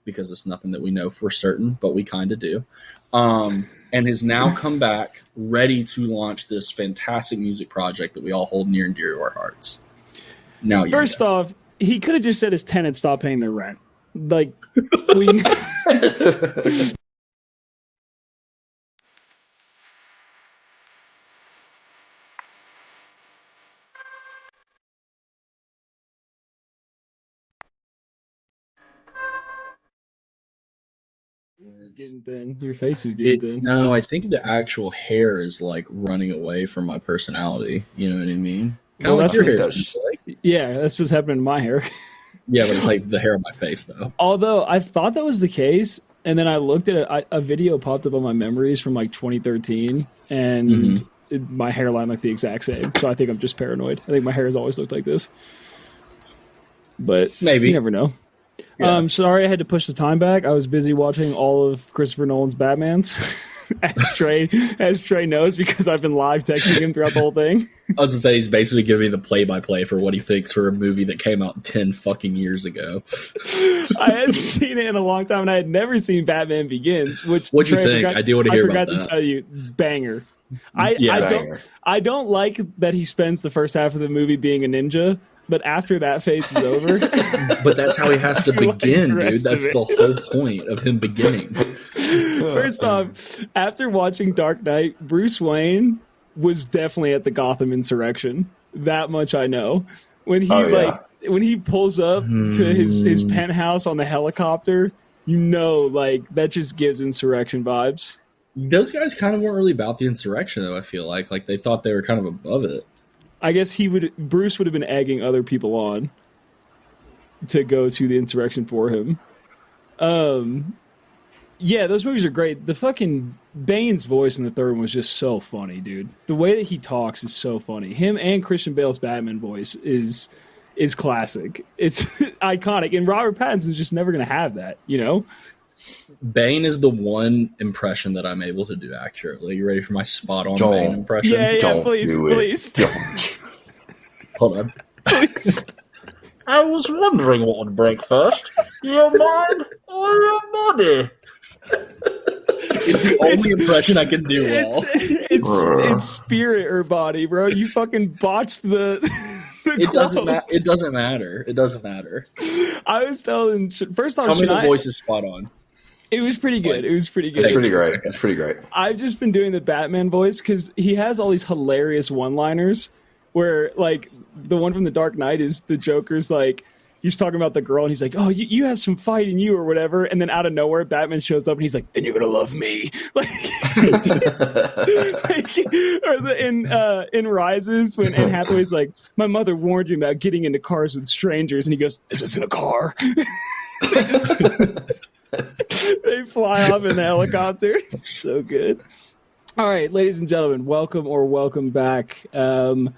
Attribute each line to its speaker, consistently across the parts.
Speaker 1: because it's nothing that we know for certain, but we kind of do. And has now come back ready to launch this fantastic music project that we all hold near and dear to our hearts. Now,
Speaker 2: first off, he could have just said his tenants stopped paying their rent. Like, we. It's getting thin. Your face is getting thin.
Speaker 1: No, I think the actual hair is like running away from my personality. You know what I mean?
Speaker 2: Well,
Speaker 1: that's
Speaker 2: your
Speaker 1: hair.
Speaker 2: Yeah, that's what's happening to my hair.
Speaker 1: Yeah, but it's like the hair on my face, though.
Speaker 2: Although I thought that was the case, and then I looked at a video popped up on my memories from like 2013, and my hairline looked the exact same. So I think I'm just paranoid. I think my hair has always looked like this. But
Speaker 1: maybe.
Speaker 2: You never know. Yeah. Sorry I had to push the time back. I was busy watching all of Christopher Nolan's Batmans, as Trey knows, because I've been live texting him throughout the whole thing.
Speaker 1: I was going to say, he's basically giving me the play-by-play for what he thinks for a movie that came out 10 fucking years ago.
Speaker 2: I hadn't seen it in a long time, and I had never seen Batman Begins. What'd
Speaker 1: you think? I do want to hear about that.
Speaker 2: I forgot to tell you, banger. I don't like that he spends the first half of the movie being a ninja, but after that phase is over.
Speaker 1: But that's how he has to begin, dude. That's the whole point of him beginning.
Speaker 2: First off, after watching Dark Knight, Bruce Wayne was definitely at the Gotham insurrection. That much I know. When he pulls up to his penthouse on the helicopter, that just gives insurrection vibes.
Speaker 1: Those guys kind of weren't really about the insurrection, though, I feel like. Like, they thought they were kind of above it.
Speaker 2: I guess Bruce would have been egging other people on to go to the insurrection for him. Yeah, those movies are great. The fucking Bane's voice in the third one was just so funny, dude. The way that he talks is so funny. Him and Christian Bale's Batman voice is classic. It's iconic, and Robert Pattinson's just never going to have that, you know?
Speaker 1: Bane is the one impression that I'm able to do accurately. You ready for my spot-on Bane impression?
Speaker 2: Yeah, please.
Speaker 1: Don't. Hold on.
Speaker 2: Please.
Speaker 3: I was wondering what would break first, your mind or your body?
Speaker 1: It's the only impression I can do well.
Speaker 2: It's spirit or body, bro. You fucking botched the
Speaker 1: It doesn't matter.
Speaker 2: I was telling... First off,
Speaker 1: tell me the voice is spot on.
Speaker 2: It was pretty good.
Speaker 4: It's pretty great.
Speaker 2: I've just been doing the Batman voice because he has all these hilarious one-liners where, like, the one from The Dark Knight is the Joker's, like, he's talking about the girl and he's like, oh, you have some fight in you or whatever. And then out of nowhere, Batman shows up and he's like, then you're going to love me. Like, in Rises, when Anne Hathaway's like, my mother warned you about getting into cars with strangers. And he goes, this isn't a car. They fly off in the helicopter. So good. All right, ladies and gentlemen, welcome back. We're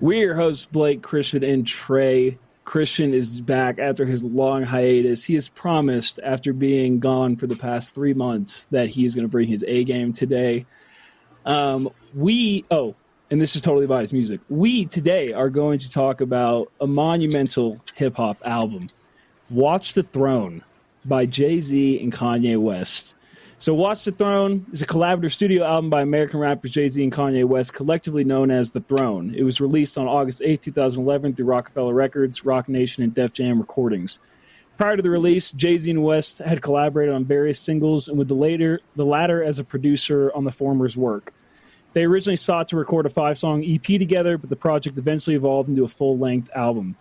Speaker 2: your hosts, Blake, Christian, and Trey. Christian is back after his long hiatus. He has promised, after being gone for the past 3 months, that he is going to bring his A game today. And this is totally biased music. We today are going to talk about a monumental hip-hop album, Watch the Throne, by Jay-Z and Kanye West. So Watch the Throne is a collaborative studio album by American rappers Jay-Z and Kanye West, collectively known as The Throne. It was released on August 8, 2011 through Rockefeller Records, Rock Nation, and Def Jam Recordings. Prior to the release, Jay-Z and West had collaborated on various singles, and with the latter as a producer on the former's work. They originally sought to record a 5-song EP together, but the project eventually evolved into a full-length album.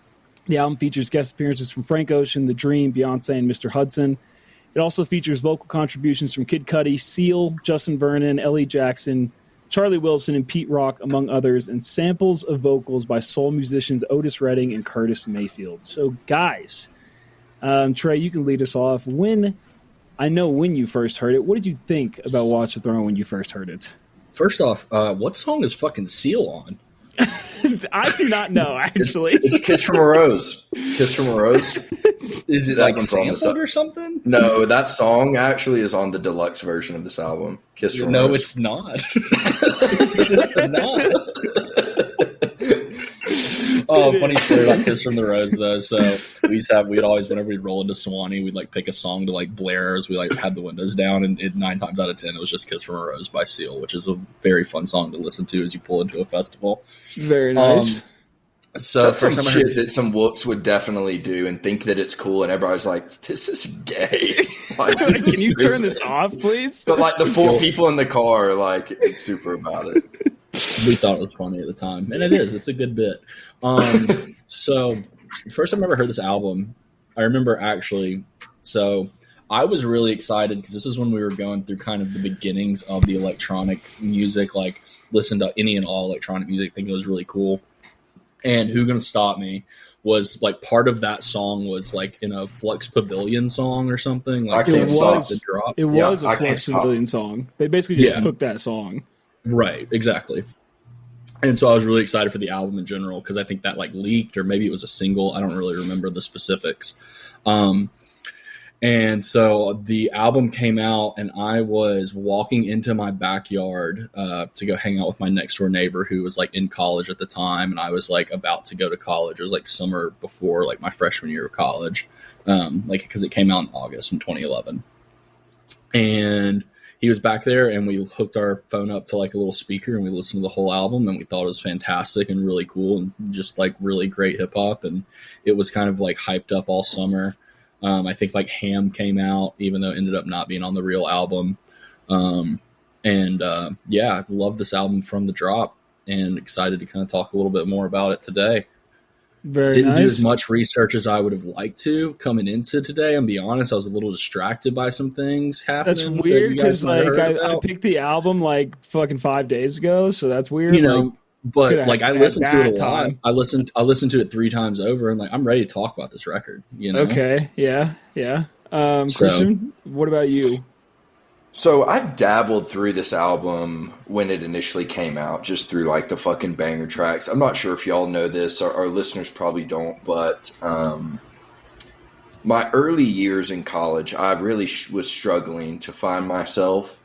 Speaker 2: The album features guest appearances from Frank Ocean, The Dream, Beyonce, and Mr. Hudson. It also features vocal contributions from Kid Cudi, Seal, Justin Vernon, Ellie Jackson, Charlie Wilson, and Pete Rock, among others, and samples of vocals by soul musicians Otis Redding and Curtis Mayfield. So, guys, Trey, you can lead us off. When you first heard it, what did you think about Watch the Throne when you first heard it?
Speaker 1: First off, what song is fucking Seal on?
Speaker 2: I do not know, actually.
Speaker 4: It's Kiss from a Rose. Kiss from a Rose.
Speaker 1: Is it like sampled or something?
Speaker 4: No, that song actually is on the deluxe version of this album. Kiss from a Rose.
Speaker 1: No, it's not. It's not. Oh, funny story about Kiss from the Rose though. So we'd always, whenever we'd roll into Sewanee, we'd like pick a song to like blare as we like had the windows down, and 9 times out of 10 it was just Kiss from a Rose by Seal, which is a very fun song to listen to as you pull into a festival.
Speaker 2: Very nice.
Speaker 1: So
Speaker 4: that's some shit that some whoops would definitely do and think that it's cool, and everybody's like, "This is gay." Like, this
Speaker 2: Can
Speaker 4: is
Speaker 2: you turn
Speaker 4: stupid.
Speaker 2: this off, please?
Speaker 4: But like the 4 people in the car, like it's super about it.
Speaker 1: We thought it was funny at the time, and it is. It's a good bit. So the first time I ever heard this album, I remember actually. So I was really excited because this is when we were going through kind of the beginnings of the electronic music, like listen to any and all electronic music, thinking it was really cool. And Who Gonna Stop Me was like part of that song was like in a Flux Pavilion song or something. Like
Speaker 4: I Can't Stop.
Speaker 1: the drop.
Speaker 2: It was
Speaker 4: I
Speaker 2: a
Speaker 4: Can't
Speaker 2: Flux
Speaker 4: Stop.
Speaker 2: Pavilion song. They basically just took that song.
Speaker 1: Right, exactly. And so I was really excited for the album in general because I think that like leaked, or maybe it was a single. I don't really remember the specifics. And so the album came out, and I was walking into my backyard to go hang out with my next door neighbor who was like in college at the time, and I was like about to go to college. It was like summer before like my freshman year of college, like because it came out in August in 2011. And he was back there, and we hooked our phone up to like a little speaker, and we listened to the whole album, and we thought it was fantastic and really cool and just like really great hip hop. And it was kind of like hyped up all summer. I think like Ham came out, even though it ended up not being on the real album. Yeah, I love this album from the drop, and excited to kind of talk a little bit more about it today. Didn't do as much research as I would have liked to coming into today. And be honest, I was a little distracted by some things happening.
Speaker 2: That's weird because like I picked the album like fucking 5 days ago, so that's weird.
Speaker 1: You know,
Speaker 2: like,
Speaker 1: but like I listened to it a lot.
Speaker 2: time.
Speaker 1: I listened to it 3 times over, and like I'm ready to talk about this record. You know?
Speaker 2: Okay, yeah. Christian, what about you?
Speaker 4: So I dabbled through this album when it initially came out, just through like the fucking banger tracks. I'm not sure if y'all know this, our listeners probably don't, but my early years in college, I really was struggling to find myself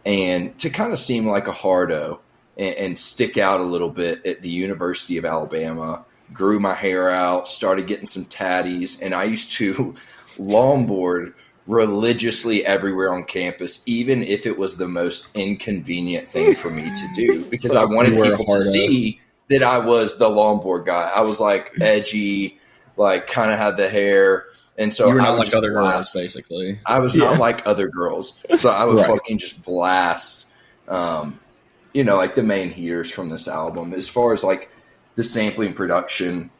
Speaker 4: and to kind of seem like a hardo and stick out a little bit at the University of Alabama. Grew my hair out, started getting some tatties, and I used to longboard religiously everywhere on campus, even if it was the most inconvenient thing for me to do, because I wanted people to see that I was the longboard guy. I was like edgy, like kind of had the hair. And so
Speaker 1: you were
Speaker 4: I
Speaker 1: not
Speaker 4: would
Speaker 1: like other
Speaker 4: blast.
Speaker 1: girls, basically.
Speaker 4: I was not like other girls. So I would fucking just blast, like the main heaters from this album. As far as like the sampling production,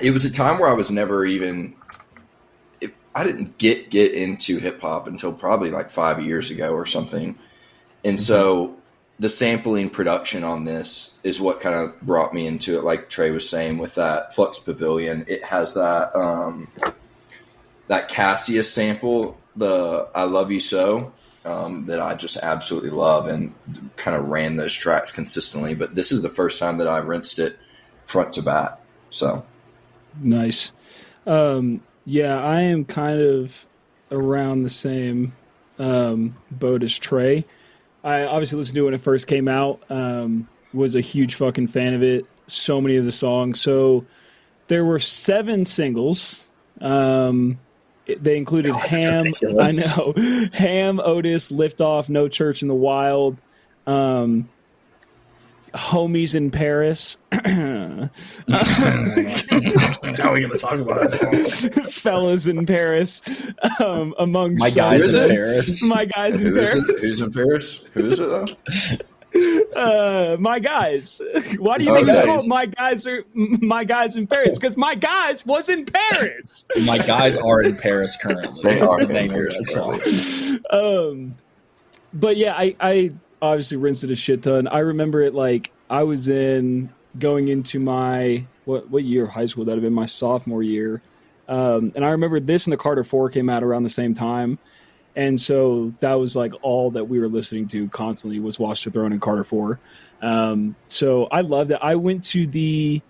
Speaker 4: it was a time where I was never even, I didn't get into hip hop until probably like 5 years ago or something. And so the sampling production on this is what kind of brought me into it. Like Trey was saying with that Flux Pavilion, it has that, that Cassius sample, the I Love You So, that I just absolutely love and kind of ran those tracks consistently. But this is the first time that I rinsed it front to back. So
Speaker 2: nice. Yeah, I am kind of around the same boat as Trey. I obviously listened to it when it first came out, was a huge fucking fan of it. So many of the songs. So there were 7 singles. They included Ham, ridiculous. I know, Ham, Otis, Liftoff, No Church in the Wild, Homies in Paris.
Speaker 3: Now we're going to talk about it.
Speaker 2: Fellas in Paris. Among
Speaker 1: My Guys in Paris.
Speaker 2: My Guys in Paris.
Speaker 4: Who's in Paris? Who is it though?
Speaker 2: My Guys. Why do you think it's called My Guys in Paris? Because My Guys was in Paris.
Speaker 1: My Guys are in Paris currently.
Speaker 4: They are in
Speaker 1: Paris.
Speaker 2: But yeah, I obviously rinsed it a shit ton. I remember it like I was going into my what year of high school? That would have been my sophomore year. And I remember this and the Carter 4 came out around the same time. And so that was like all that we were listening to constantly was Watch the Throne and Carter 4. So I loved it. I went to this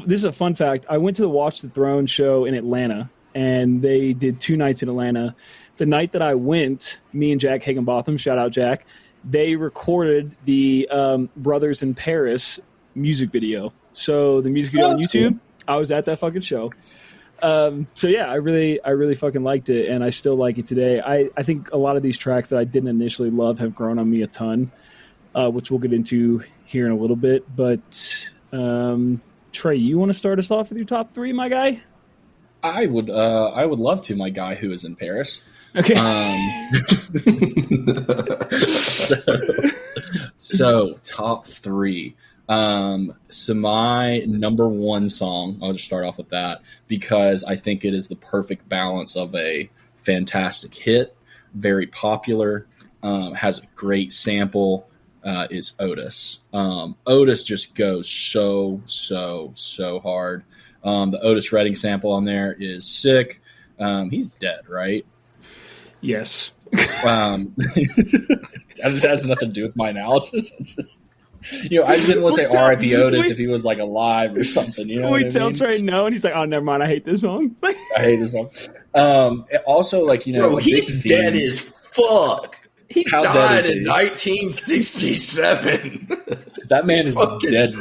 Speaker 2: is a fun fact. I went to the Watch the Throne show in Atlanta, and they did 2 nights in Atlanta. The night that I went, me and Jack Higginbotham, shout out Jack, they recorded the Brothers in Paris music video. So the music video on YouTube, I was at that fucking show. So yeah, I really fucking liked it, and I still like it today. I think a lot of these tracks that I didn't initially love have grown on me a ton, which we'll get into here in a little bit. But Trey, you want to start us off with your top 3, my guy?
Speaker 1: I would love to, my guy who is in Paris.
Speaker 2: Okay.
Speaker 1: So top 3. So my number 1 song, I'll just start off with that because I think it is the perfect balance of a fantastic hit, very popular, has a great sample, is Otis. Otis just goes so hard. The Otis Redding sample on there is sick. He's dead, right?
Speaker 2: Yes.
Speaker 1: That has nothing to do with my analysis. I just didn't want to say R.I.P. Otis if he was like alive or something. You know,
Speaker 2: we tell Trey no, and he's like, "Oh, never mind. I hate this song."
Speaker 1: I hate this song. Also,
Speaker 4: bro, he's dead as fuck. He died in 1967.
Speaker 1: That man is dead.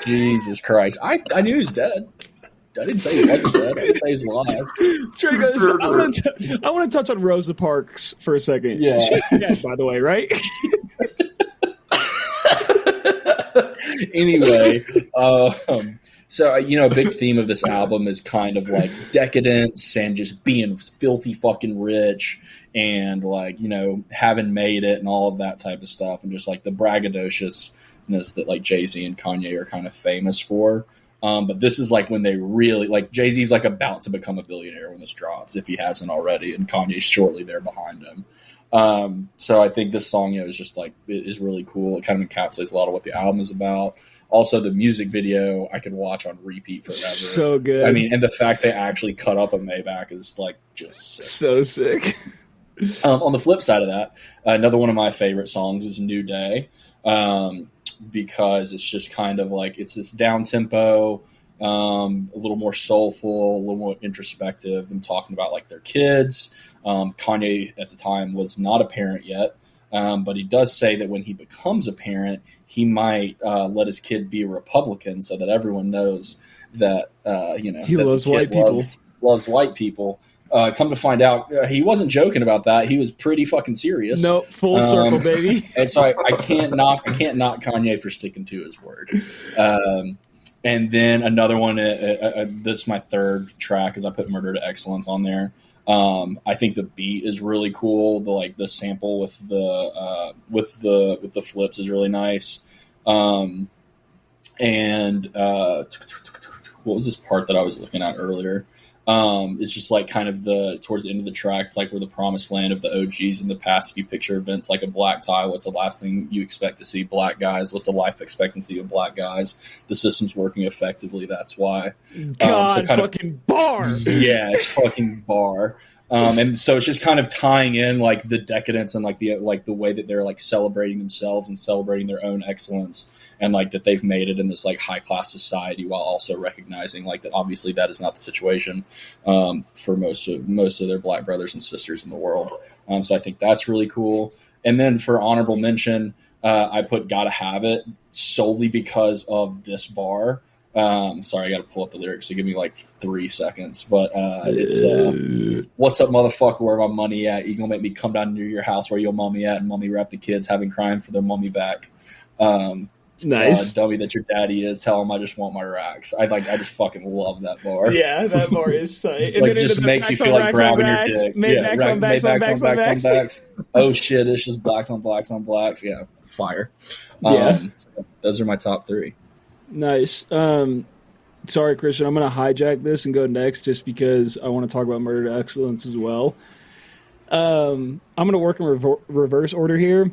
Speaker 1: Jesus Christ! I knew he was dead. I didn't say he wasn't dead. I didn't say he's alive.
Speaker 2: Trey goes, I want to touch on Rosa Parks for a second.
Speaker 1: Yeah.
Speaker 2: She's dead, by the way, right?
Speaker 1: Anyway, so a big theme of this album is kind of like decadence and just being filthy fucking rich and like, having made it and all of that type of stuff and just like the braggadociousness that like Jay-Z and Kanye are kind of famous for. But this is like when they really like Jay-Z's like about to become a billionaire when this drops, if he hasn't already, and Kanye's shortly there behind him. So I think this song, is just like, it is really cool. It kind of encapsulates a lot of what the album is about. Also, the music video I could watch on repeat forever.
Speaker 2: So good.
Speaker 1: I mean, and the fact they actually cut up a Maybach is like just sick.
Speaker 2: So sick.
Speaker 1: On the flip side of that, another one of my favorite songs is New Day. Because it's just kind of like, it's this down tempo, a little more soulful, a little more introspective, and talking about like their kids. Kanye at the time was not a parent yet, but he does say that when he becomes a parent, he might let his kid be a Republican so that everyone knows that
Speaker 2: he loves white people.
Speaker 1: Loves white people. Come to find out, he wasn't joking about that. He was pretty fucking serious.
Speaker 2: No, full circle, baby.
Speaker 1: And so I can't knock Kanye for sticking to his word. And then another one, this is my third track, is I put Murder to Excellence on there. I think the beat is really cool. The sample with the flips is really nice. And what was this part that I was looking at earlier? It's just like kind of towards the end of the track, it's like we're the promised land of the OGs in the past. If you picture events like a black tie, what's the last thing you expect to see? Black guys. What's the life expectancy of black guys? The system's working effectively. That's why.
Speaker 2: Fucking bar.
Speaker 1: Yeah, it's fucking bar. And so it's just kind of tying in like the decadence and like the way that they're like celebrating themselves and celebrating their own excellence. And like that they've made it in this like high class society while also recognizing like that obviously that is not the situation for most of their black brothers and sisters in the world. So I think that's really cool. And then for honorable mention, I put Gotta Have It solely because of this bar. Sorry, I got to pull up the lyrics, so give me like 3 seconds. But it's what's up, motherfucker? Where my money at? You gonna make me come down near your house where your mommy at and mommy rap the kids having crying for their mommy back.
Speaker 2: Nice.
Speaker 1: Dummy that your daddy is. Tell him I just want my racks. I just fucking love that bar.
Speaker 2: Yeah, that bar is tight. And
Speaker 1: like just makes you feel like grabbing your dick.
Speaker 2: Backs on backs.
Speaker 1: Oh shit, it's just blacks on blacks on blacks. Yeah, fire.
Speaker 2: Yeah.
Speaker 1: So those are my top 3.
Speaker 2: Nice. Sorry, Christian, I'm going to hijack this and go next just because I want to talk about Murder to Excellence as well. I'm going to work in reverse order here.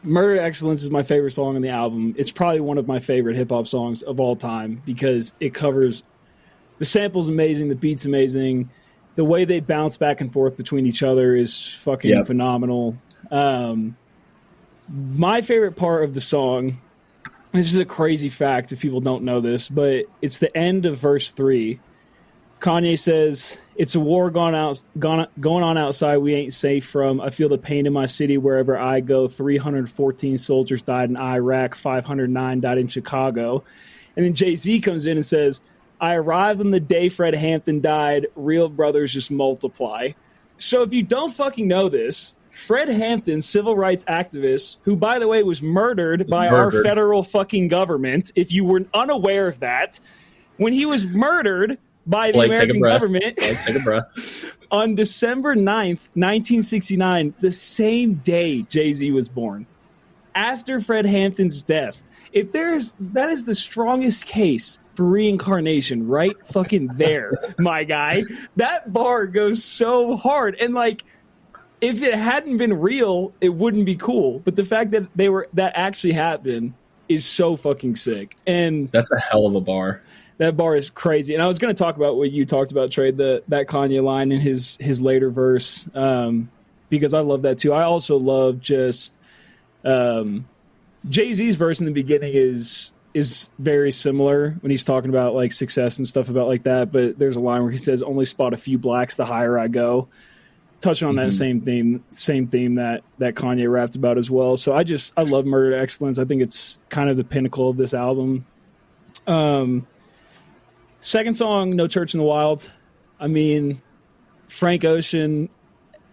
Speaker 2: Murder to Excellence is my favorite song on the album. It's probably one of my favorite hip-hop songs of all time because it covers – the sample's amazing, the beat's amazing. The way they bounce back and forth between each other is fucking phenomenal. My favorite part of the song – this is a crazy fact if people don't know this, but it's the end of verse 3. Kanye says, "It's a war going on outside we ain't safe from. I feel the pain in my city wherever I go. 314 soldiers died in Iraq. 509 died in Chicago." And then Jay-Z comes in and says, I arrived on the day Fred Hampton died. Real brothers just multiply. So if you don't fucking know this, Fred Hampton, civil rights activist, who, by the way, was murdered by our federal fucking government, if you were unaware of that, when he was murdered by the American government
Speaker 1: take a breath.
Speaker 2: on December 9th, 1969, the same day Jay-Z was born, after Fred Hampton's death. That is the strongest case for reincarnation right fucking there, my guy. That bar goes so hard. And like, if it hadn't been real, it wouldn't be cool. But the fact that that actually happened is so fucking sick. And
Speaker 1: that's a hell of a bar.
Speaker 2: That bar is crazy. And I was going to talk about what you talked about, Trey, that Kanye line in his later verse, because I love that too. I also love just Jay-Z's verse in the beginning is very similar when he's talking about like success and stuff about like that. But there's a line where he says, only spot a few blacks the higher I go. Touching on that same theme that Kanye rapped about as well. So I love Murder to Excellence. I think it's kind of the pinnacle of this album. Second song, No Church in the Wild. I mean, Frank Ocean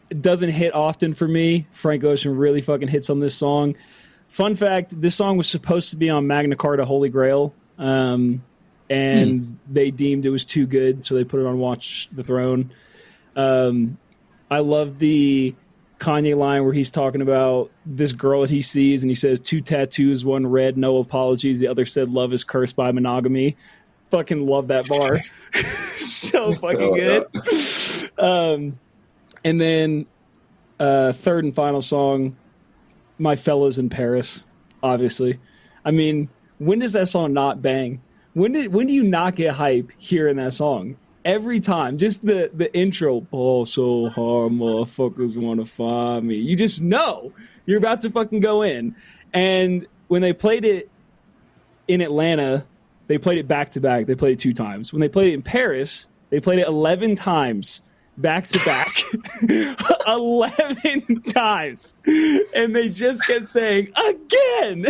Speaker 2: doesn't hit often for me. Frank Ocean really fucking hits on this song. Fun fact, this song was supposed to be on Magna Carta Holy Grail, and they deemed it was too good, so they put it on Watch the Throne. I love the Kanye line where he's talking about this girl that he sees, and he says, 2 tattoos, 1 red, no apologies. The other said, love is cursed by monogamy. Fucking love that bar. So fucking good. And then third and final song, My Fellows in Paris, obviously. I mean, when does that song not bang? When do you not get hype hearing that song? Every time. Just the intro, ball so hard, motherfuckers want to find me. You just know you're about to fucking go in. And when they played it in Atlanta, they played it back to back. They played it 2 times. When they played it in Paris, they played it 11 times. Back to back 11 times, and they just kept saying again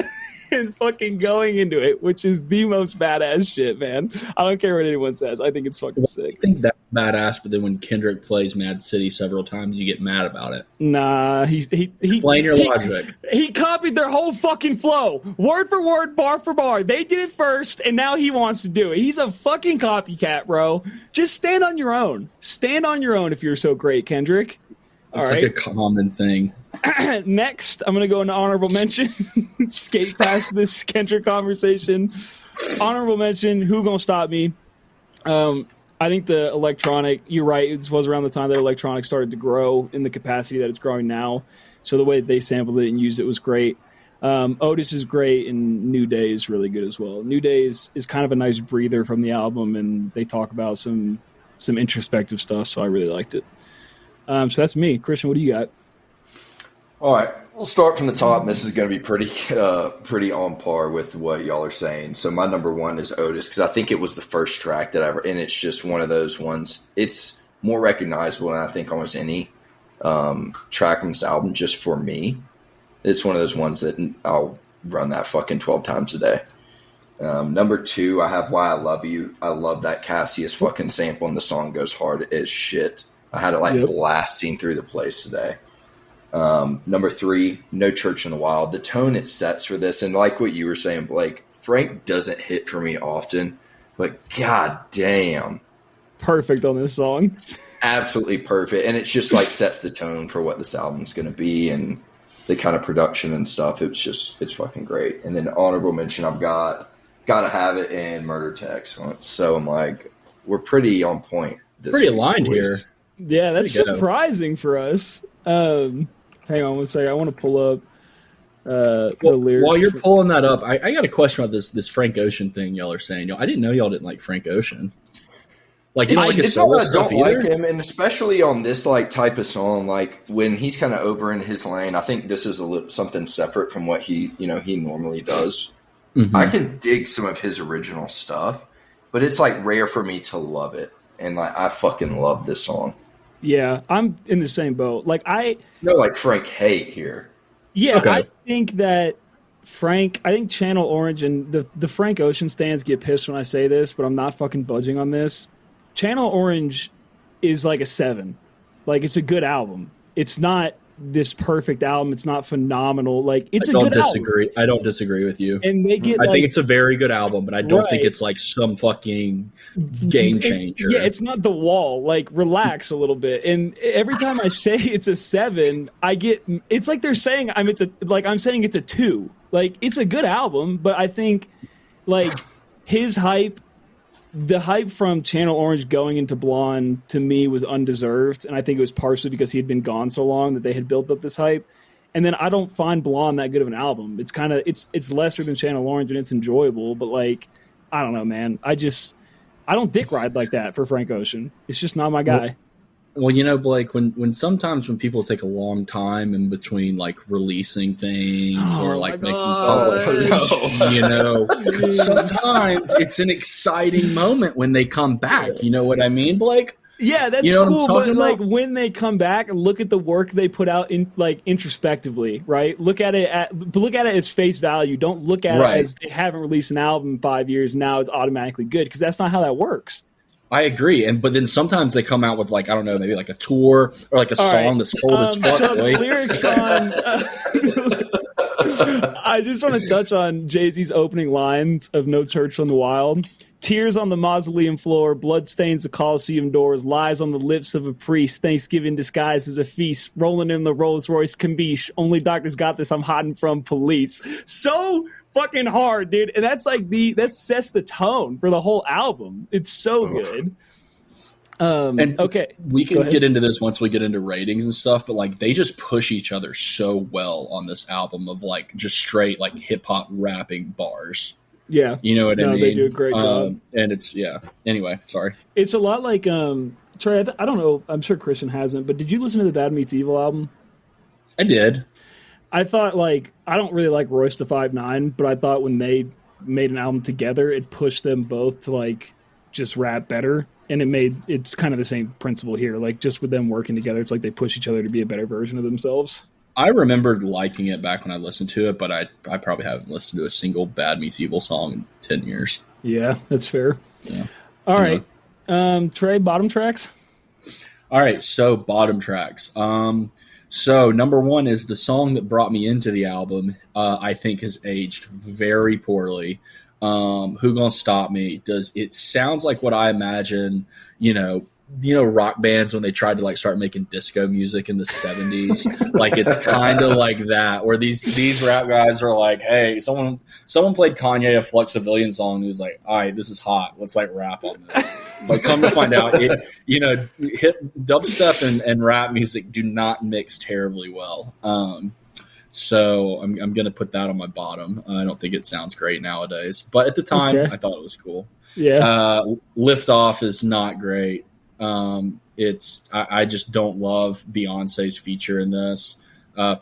Speaker 2: and fucking going into it, which is the most badass shit, man. I don't care what anyone says. I think it's fucking sick.
Speaker 1: I think that's badass, but then when Kendrick plays Mad City several times, you get mad about it.
Speaker 2: Nah, he
Speaker 1: explain your logic.
Speaker 2: He copied their whole fucking flow, word for word, bar for bar. They did it first, and now he wants to do it. He's a fucking copycat, bro. Just stand on your own. Stand on your own if you're so great, Kendrick.
Speaker 1: It's like a common thing.
Speaker 2: Next, I'm going to go into honorable mention. Skate past this Kendrick conversation. Honorable mention, Who Gonna Stop Me? I think the electronic, you're right, this was around the time that electronic started to grow in the capacity that it's growing now. So the way that they sampled it and used it was great. Otis is great, and New Day is really good as well. New Day is kind of a nice breather from the album, and they talk about some introspective stuff, so I really liked it. So that's me. Christian, what do you got?
Speaker 4: All right, we'll start from the top, and this is going to be pretty on par with what y'all are saying. So my number one is Otis, because I think it was the first track that and it's just one of those ones. It's more recognizable than I think almost any track on this album, just for me. It's one of those ones that I'll run that fucking 12 times a day. Number 2, I have Why I Love You. I love that Cassius fucking sample, and the song goes hard as shit. I had it blasting through the place today. Number 3, No Church in the Wild. The tone it sets for this, and like what you were saying, Blake, Frank doesn't hit for me often, but god damn.
Speaker 2: Perfect on this song.
Speaker 4: It's absolutely perfect, and it's just like sets the tone for what this album's going to be and the kind of production and stuff. It's fucking great. And then honorable mention, I've got Gotta Have It and Murder to Excellence. So I'm like, we're pretty on point.
Speaker 1: Pretty aligned here.
Speaker 2: Yeah, that's surprising for us. Hang on one second. I want to pull up the lyrics.
Speaker 1: While you're pulling that up, I got a question about this Frank Ocean thing y'all are saying. I didn't know y'all didn't like Frank Ocean. Like, you don't like his solo stuff either?
Speaker 4: Like him, and especially on this like type of song, like when he's kind of over in his lane. I think this is something separate from what he normally does. Mm-hmm. I can dig some of his original stuff, but it's like rare for me to love it, and like I fucking love this song.
Speaker 2: Yeah, I'm in the same boat. Like
Speaker 4: no like Frank hate here.
Speaker 2: Yeah, okay. I think that Frank, I think Channel Orange and the Frank Ocean stands get pissed when I say this, but I'm not fucking budging on this. Channel Orange is like a 7. Like, it's a good album. It's not this perfect album. It's not phenomenal. Like, it's a good album.
Speaker 1: I don't disagree with you.
Speaker 2: And they get,
Speaker 1: I think it's a very good album, but I don't think it's like some fucking game changer.
Speaker 2: Yeah, it's not The Wall. Like, relax a little bit. And every time I say it's a 7, it's like they're saying I'm saying it's a 2. Like, it's a good album, but I think like the hype from Channel Orange going into Blonde to me was undeserved, and I think it was partially because he had been gone so long that they had built up this hype. And then I don't find Blonde that good of an album. It's kind of it's lesser than Channel Orange and it's enjoyable, but like I don't know, man. I don't dick ride like that for Frank Ocean. It's just not my guy.
Speaker 1: Well, you know, Blake, when sometimes when people take a long time in between like releasing things or like making you know, sometimes it's an exciting moment when they come back. You know what I mean, Blake?
Speaker 2: Yeah, that's cool. But like when they come back, look at the work they put out in like introspectively, right? Look at it as face value. Don't look at it as they haven't released an album in 5 years. Now it's automatically good, because that's not how that works.
Speaker 1: I agree, but then sometimes they come out with like, I don't know, maybe like a tour or like a song that's cold as fuck.
Speaker 2: So the lyrics on, I just want to touch on Jay-Z's opening lines of No Church on the Wild. Tears on the mausoleum floor, blood stains the Coliseum doors, lies on the lips of a priest, Thanksgiving disguised as a feast, rolling in the Rolls Royce Cambiche, only doctors got this, I'm hiding from police. So fucking hard, dude. And that's like that sets the tone for the whole album. It's so good.
Speaker 1: And
Speaker 2: okay,
Speaker 1: we can get into this once we get into ratings and stuff, but like they just push each other so well on this album of like just straight like hip hop rapping bars.
Speaker 2: Yeah,
Speaker 1: you know what I mean.
Speaker 2: They do a great job,
Speaker 1: and it's Anyway, sorry.
Speaker 2: It's a lot like Trey. I don't know. I'm sure Christian hasn't, but did you listen to the Bad Meets Evil album?
Speaker 1: I did.
Speaker 2: I thought I don't really like Royce da 5'9", but I thought when they made an album together, it pushed them both to like just rap better, and it's kind of the same principle here. Like just with them working together, it's like they push each other to be a better version of themselves.
Speaker 1: I remembered liking it back when I listened to it, but I probably haven't listened to a single Bad Meets Evil song in 10 years.
Speaker 2: Yeah, that's fair.
Speaker 1: Yeah.
Speaker 2: All right. Trey, bottom tracks?
Speaker 1: All right, so bottom tracks. So number one is the song that brought me into the album, I think has aged very poorly. Who Gonna Stop Me? It sounds like what I imagine, you know, rock bands when they tried to like start making disco music in the 70s. Like it's kind of like that, where these rap guys are like, hey, someone played Kanye a Flux Pavilion song and he was like, all right, this is hot, let's like rap on this. But come to find out, dubstep and rap music do not mix terribly well. So I'm gonna put that on my bottom. I don't think it sounds great nowadays, but at the time I thought it was cool.
Speaker 2: Yeah.
Speaker 1: Lift Off is not great. I just don't love Beyonce's feature in this.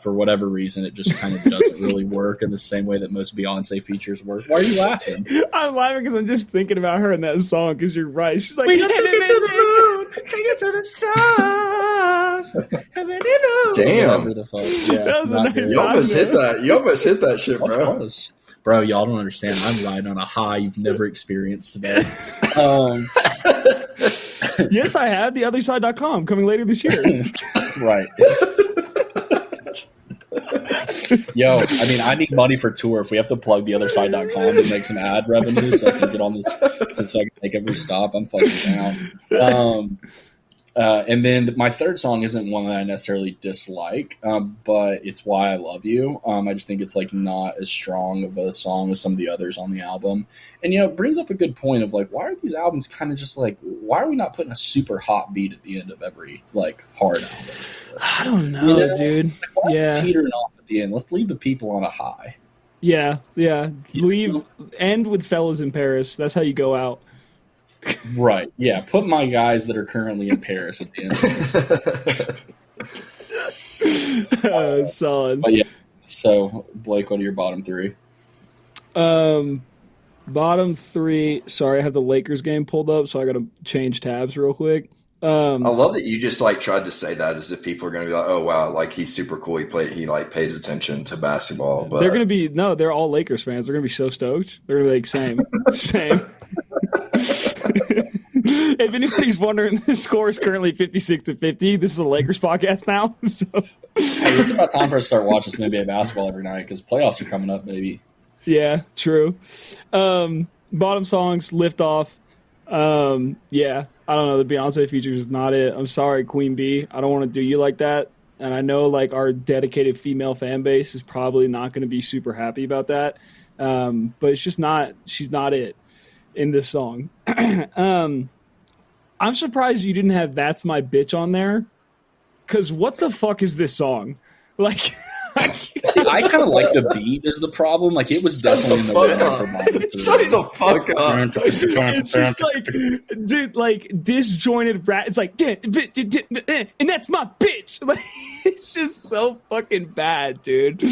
Speaker 1: For whatever reason, it just kind of doesn't really work in the same way that most Beyonce features work. Why are you laughing?
Speaker 2: I'm laughing because I'm just thinking about her in that song, because you're right. She's like,
Speaker 1: we can take it to the moon, take it to the stars.
Speaker 4: Damn.
Speaker 1: The fuck. Yeah,
Speaker 2: that was a nice
Speaker 4: you almost hit that. You almost hit that shit, bro.
Speaker 1: Close. Bro, y'all don't understand. I'm riding on a high you've never experienced today.
Speaker 2: Yes, I have. TheOtherSide.com coming later this year.
Speaker 1: Right. Yo, I mean, I need money for tour. If we have to plug TheOtherSide.com to make some ad revenue so I can get on this, so I can take every stop, I'm fucking down. And then my third song isn't one that I necessarily dislike, but it's Why I Love You. I just think it's like not as strong of a song as some of the others on the album. And, you know, it brings up a good point of like, why are these albums kind of just like, why are we not putting a super hot beat at the end of every like hard album?
Speaker 2: I don't know, dude.
Speaker 1: Like,
Speaker 2: yeah.
Speaker 1: Teetering off at the end. Let's leave the people on a high.
Speaker 2: Yeah. End with Fellas in Paris. That's how you go out.
Speaker 1: Right. Yeah. Put my guys that are currently in Paris at the end of this.
Speaker 2: Solid.
Speaker 1: But yeah. So, Blake, what are your bottom three?
Speaker 2: Bottom three. Sorry, I have the Lakers game pulled up, so I got to change tabs real quick.
Speaker 4: I love that you just like tried to say that as if people are going to be like, oh wow, like he's super cool. He like pays attention to basketball. But
Speaker 2: they're going to be they're all Lakers fans. They're going to be so stoked. They're going to be like same. If anybody's wondering, the score is currently 56-50. This is a Lakers podcast now. So.
Speaker 1: Hey, it's about time for us to start watching some NBA basketball every night because playoffs are coming up, baby.
Speaker 2: Yeah, true. Bottom songs, Lift Off. Yeah, I don't know. The Beyonce features is not it. I'm sorry, Queen Bee. I don't want to do you like that. And I know like our dedicated female fan base is probably not going to be super happy about that. But it's just not. She's not it in this song. I'm surprised you didn't have "That's My Bitch" on there. Because what the fuck is this song? Like.
Speaker 1: I kind of like the beat is the problem. Like it was definitely in the running.
Speaker 4: Shut the fuck up.
Speaker 2: It's just like, dude, like disjointed rap. It's like, and that's my bitch. Like it's just so fucking bad, dude.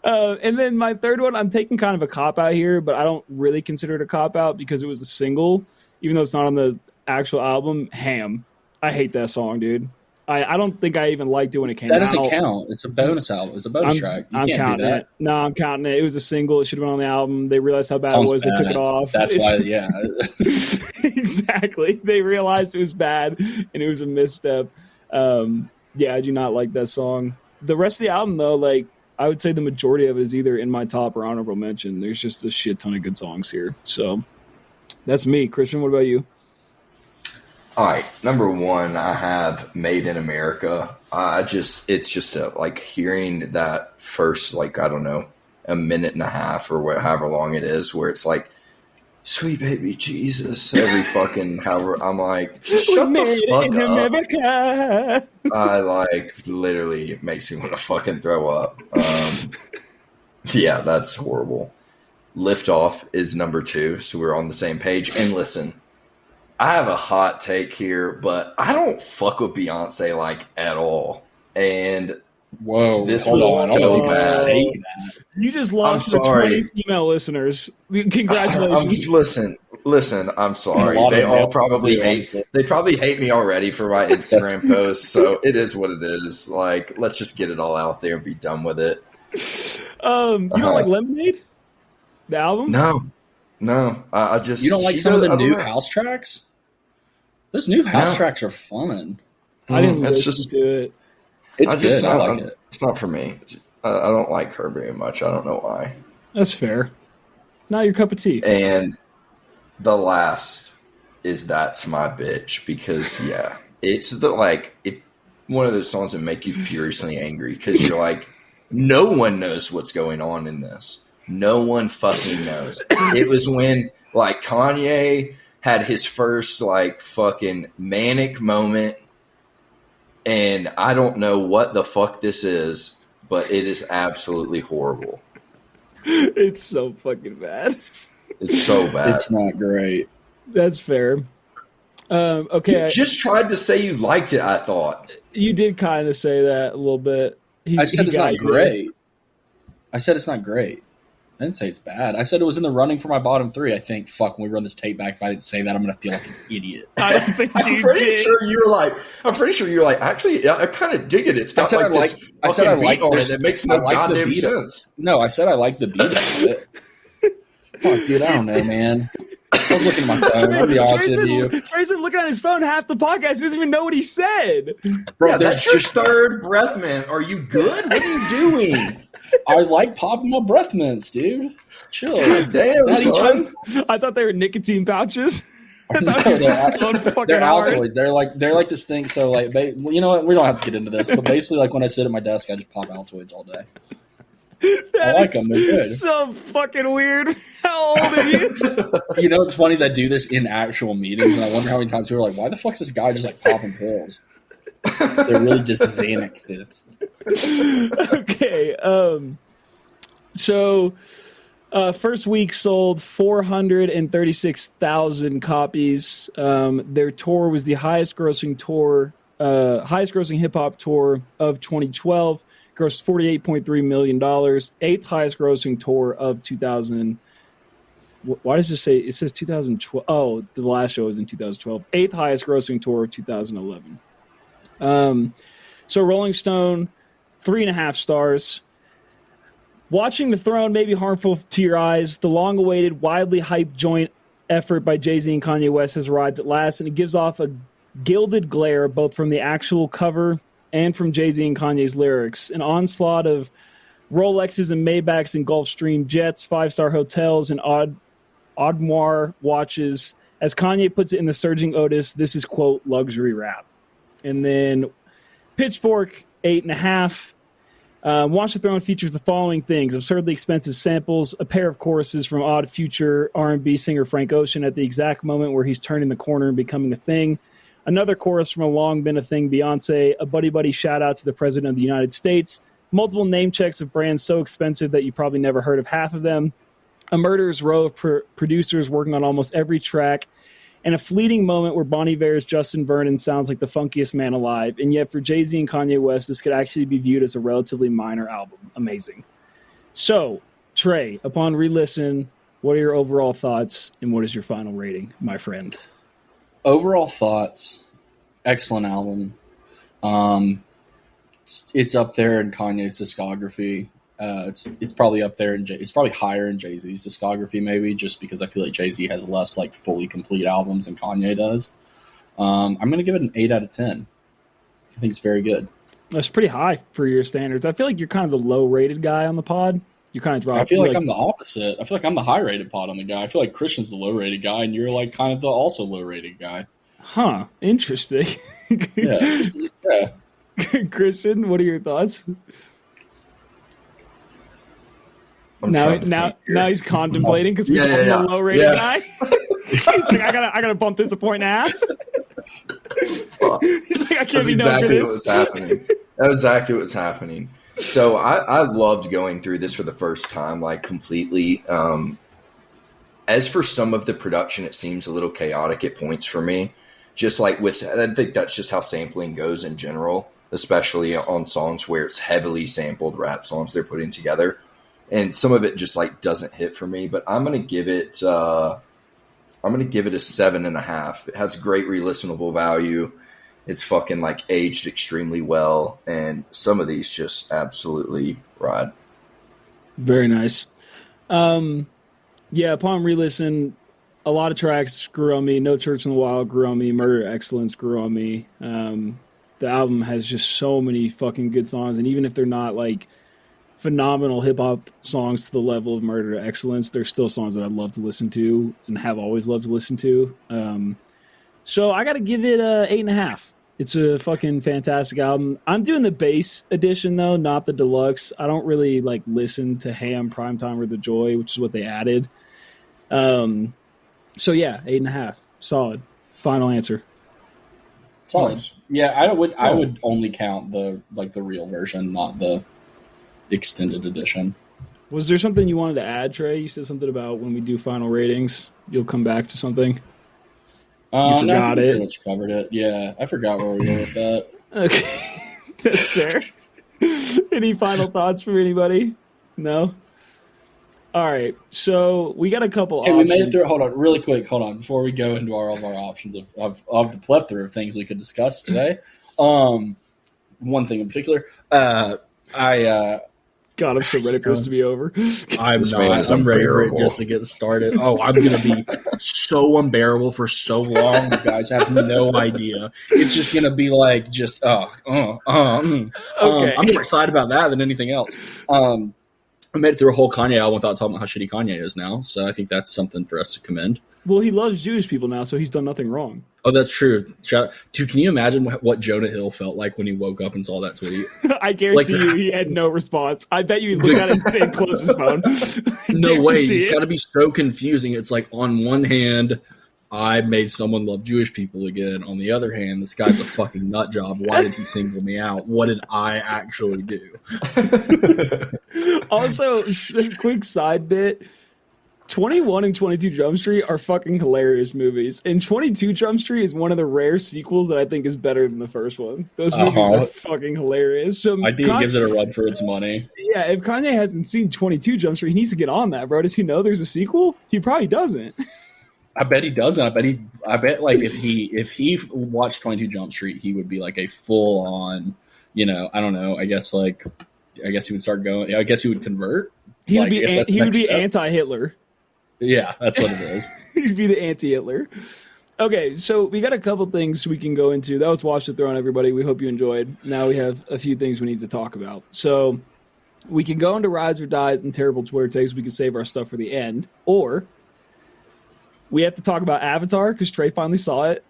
Speaker 2: And then my third one, I'm taking kind of a cop out here, but I don't really consider it a cop out because it was a single, even though it's not on the actual album. Ham. I hate that song, dude. I don't think I even liked it when it came out.
Speaker 1: That doesn't count. It's a bonus album. It's a bonus track. You can't
Speaker 2: counting
Speaker 1: do that.
Speaker 2: it. No, I'm counting it. It was a single. It should have been on the album. They realized how bad it was. They took it off.
Speaker 1: That's why, yeah.
Speaker 2: Exactly. They realized it was bad, and it was a misstep. Yeah, I do not like that song. The rest of the album, though, like I would say the majority of it is either in my top or honorable mention. There's just a shit ton of good songs here. So that's me. Christian, what about you?
Speaker 4: All right, number one, I have "Made in America." It's just like hearing that first, like I don't know, a minute and a half or however long it is, where it's like, "Sweet baby Jesus," every fucking however. I'm like, just shut the fuck up.
Speaker 2: America.
Speaker 4: I like literally it makes me want to fucking throw up. Yeah, that's horrible. "Lift Off" is number two, so we're on the same page. And listen. I have a hot take here, but I don't fuck with Beyonce like at all. And this was so bad.
Speaker 2: You just lost the 20 female listeners. Congratulations.
Speaker 4: Listen, I'm sorry. They all probably hate me already for my Instagram post, so it is what it is. Like, let's just get it all out there and be done with it.
Speaker 2: You don't like Lemonade? The album?
Speaker 4: No, I just...
Speaker 1: You don't like some of the new house tracks? Those new house tracks are fun.
Speaker 2: I didn't listen to it.
Speaker 1: It's good. I like it.
Speaker 4: It's not for me. I don't like her very much. I don't know why.
Speaker 2: That's fair. Not your cup of tea.
Speaker 4: And the last is "That's My Bitch" because, yeah, it's one of those songs that make you furiously angry because you're like, no one knows what's going on in this. No one fucking knows. It was when like Kanye had his first like fucking manic moment, and I don't know what the fuck this is, but it is absolutely horrible.
Speaker 2: It's so fucking bad.
Speaker 4: It's so bad.
Speaker 1: It's not great.
Speaker 2: That's fair. Okay.
Speaker 4: You just tried to say you liked it, I thought.
Speaker 2: You did kind of say that a little bit.
Speaker 1: I said it's not great. I said it's not great. I didn't say it's bad. I said it was in the running for my bottom three. I think, fuck, when we run this tape back, if I didn't say that, I'm going to feel like an idiot.
Speaker 2: I don't think
Speaker 4: I'm pretty sure you were like, actually, I kind of dig it. It's got this beat on it that makes no goddamn sense.
Speaker 1: No, I said I like the beat of it. Fuck, dude, I don't know, man. I was looking at my phone. I'll be honest with you.
Speaker 2: Trey's been looking at his phone half the podcast. He doesn't even know what he said.
Speaker 4: Bro, yeah, that's your third breath mint. Are you good? What are you doing?
Speaker 1: I like popping my breath mints, dude. Chill.
Speaker 4: God damn, son.
Speaker 2: I thought they were nicotine pouches.
Speaker 1: No, they're Altoids. They're like this thing. So like, you know what? We don't have to get into this, but basically, like when I sit at my desk, I just pop Altoids all day. I like them. They're good.
Speaker 2: So fucking weird. How old are you?
Speaker 1: You know what's funny is I do this in actual meetings, and I wonder how many times people are like, "Why the fuck's this guy just like popping pills?" They're really just Xanax fifth.
Speaker 2: Okay. So first week sold 436,000 copies. Their tour was the highest grossing hip hop tour of 2012. Grossed $48.3 million. Eighth highest grossing tour of 2000. Why does it say? It says 2012. Oh, the last show was in 2012. 8th highest grossing tour of 2011. So Rolling Stone, 3.5 stars. Watching the Throne may be harmful to your eyes. The long-awaited, widely hyped joint effort by Jay-Z and Kanye West has arrived at last, and it gives off a gilded glare both from the actual cover and from Jay-Z and Kanye's lyrics. An onslaught of Rolexes and Maybachs and Gulfstream jets, 5-star hotels, and Audemars watches. As Kanye puts it in the surging Otis, this is, quote, luxury rap. And then Pitchfork, 8.5. Watch the Throne features the following things: absurdly expensive samples, a pair of choruses from odd future R&B singer Frank Ocean at the exact moment where he's turning the corner and becoming a thing, another chorus from a long been a thing Beyonce, a buddy shout out to the President of the United States, multiple name checks of brands so expensive that you probably never heard of half of them, a murderer's row of producers working on almost every track, and a fleeting moment where Bon Iver's Justin Vernon sounds like the funkiest man alive. And yet for Jay-Z and Kanye West, this could actually be viewed as a relatively minor album. Amazing. So, Trey, upon re-listen, what are your overall thoughts and what is your final rating, my friend?
Speaker 1: Overall thoughts, excellent album. It's up there in Kanye's discography. It's probably up there, it's probably higher in Jay-Z's discography, maybe, just because I feel like Jay-Z has less like fully complete albums than Kanye does. I'm going to give it an 8 out of 10. I think it's very good.
Speaker 2: That's pretty high for your standards. I feel like you're kind of the low-rated guy on the pod. You kind of drop.
Speaker 1: I feel like I'm the opposite. I feel like I'm the high-rated pod on the guy. I feel like Christian's the low-rated guy, and you're like kind of the also low-rated guy.
Speaker 2: Huh? Interesting.
Speaker 1: Yeah.
Speaker 2: Christian, what are your thoughts? Now he's contemplating because we're the low-rated guy. He's like, I gotta bump this a point and a half. He's like, I can't be known for this.
Speaker 4: What was happening. That was exactly what was happening. So I loved going through this for the first time, like completely. As for some of the production, it seems a little chaotic at points for me. Just like I think that's just how sampling goes in general, especially on songs where it's heavily sampled rap songs they're putting together. And some of it just like doesn't hit for me, but I'm gonna give it a 7.5. It has great re-listenable value. It's fucking like aged extremely well, and some of these just absolutely ride.
Speaker 2: Very nice. Yeah, upon re-listen, a lot of tracks grew on me. No Church in the Wild grew on me. Murder Excellence grew on me. The album has just so many fucking good songs, and even if they're not like phenomenal hip-hop songs to the level of Murder Excellence, they're still songs that I love to listen to and have always loved to listen to. So I got to give it a 8.5. It's a fucking fantastic album. I'm doing the bass edition though, not the deluxe. I don't really like listen to Ham, Primetime, or The Joy, which is what they added. So yeah, 8.5. Solid. Final answer.
Speaker 1: Solid. Yeah, I would only count the real version, not the extended edition.
Speaker 2: Was there something you wanted to add, Trey? You said something about when we do final ratings, you'll come back to something. You forgot
Speaker 1: I think we
Speaker 2: it.
Speaker 1: pretty much covered it. Yeah, I forgot where we were with that.
Speaker 2: Okay, that's fair. Any final thoughts from anybody? No? All right, so we got a couple options.
Speaker 1: We made it through. Hold on, really quick. Hold on. Before we go into all of our options of the plethora of things we could discuss today. One thing in particular,
Speaker 2: God, I'm so ready for this to be over.
Speaker 1: I'm not. I'm ready for it just to get started. Oh, I'm going to be so unbearable for so long. You guys have no idea. It's just going to be like just, okay. I'm more excited about that than anything else. I made it through a whole Kanye album without talking about how shitty Kanye is now. So I think that's something for us to commend.
Speaker 2: Well, he loves Jewish people now, so he's done nothing wrong.
Speaker 1: Oh, that's true. Dude, can you imagine what Jonah Hill felt like when he woke up and saw that tweet?
Speaker 2: I guarantee you he had no response. I bet you he looked at it and closed his phone.
Speaker 1: No way. It's got to be so confusing. It's like, on one hand, I made someone love Jewish people again. On the other hand, this guy's a fucking nut job. Why did he single me out? What did I actually do?
Speaker 2: Also, a quick side bit. 21 and 22 Jump Street are fucking hilarious movies. And 22 Jump Street is one of the rare sequels that I think is better than the first one. Those movies are fucking hilarious. So
Speaker 1: I think it gives it a run for its money.
Speaker 2: Yeah, if Kanye hasn't seen 22 Jump Street, he needs to get on that, bro. Does he know there's a sequel? He probably doesn't.
Speaker 1: I bet he doesn't. I bet like if he watched 22 Jump Street, he would be like a full on, I don't know. I guess he would start going. I guess he would convert.
Speaker 2: He would be anti-Hitler.
Speaker 1: Yeah, that's what it is.
Speaker 2: He'd be the anti-Hitler. Okay, so we got a couple things we can go into. That was Watch the Throne, everybody. We hope you enjoyed. Now we have a few things we need to talk about. So we can go into Rides or Dies and terrible Twitter takes. We can save our stuff for the end. Or we have to talk about Avatar because Trey finally saw it.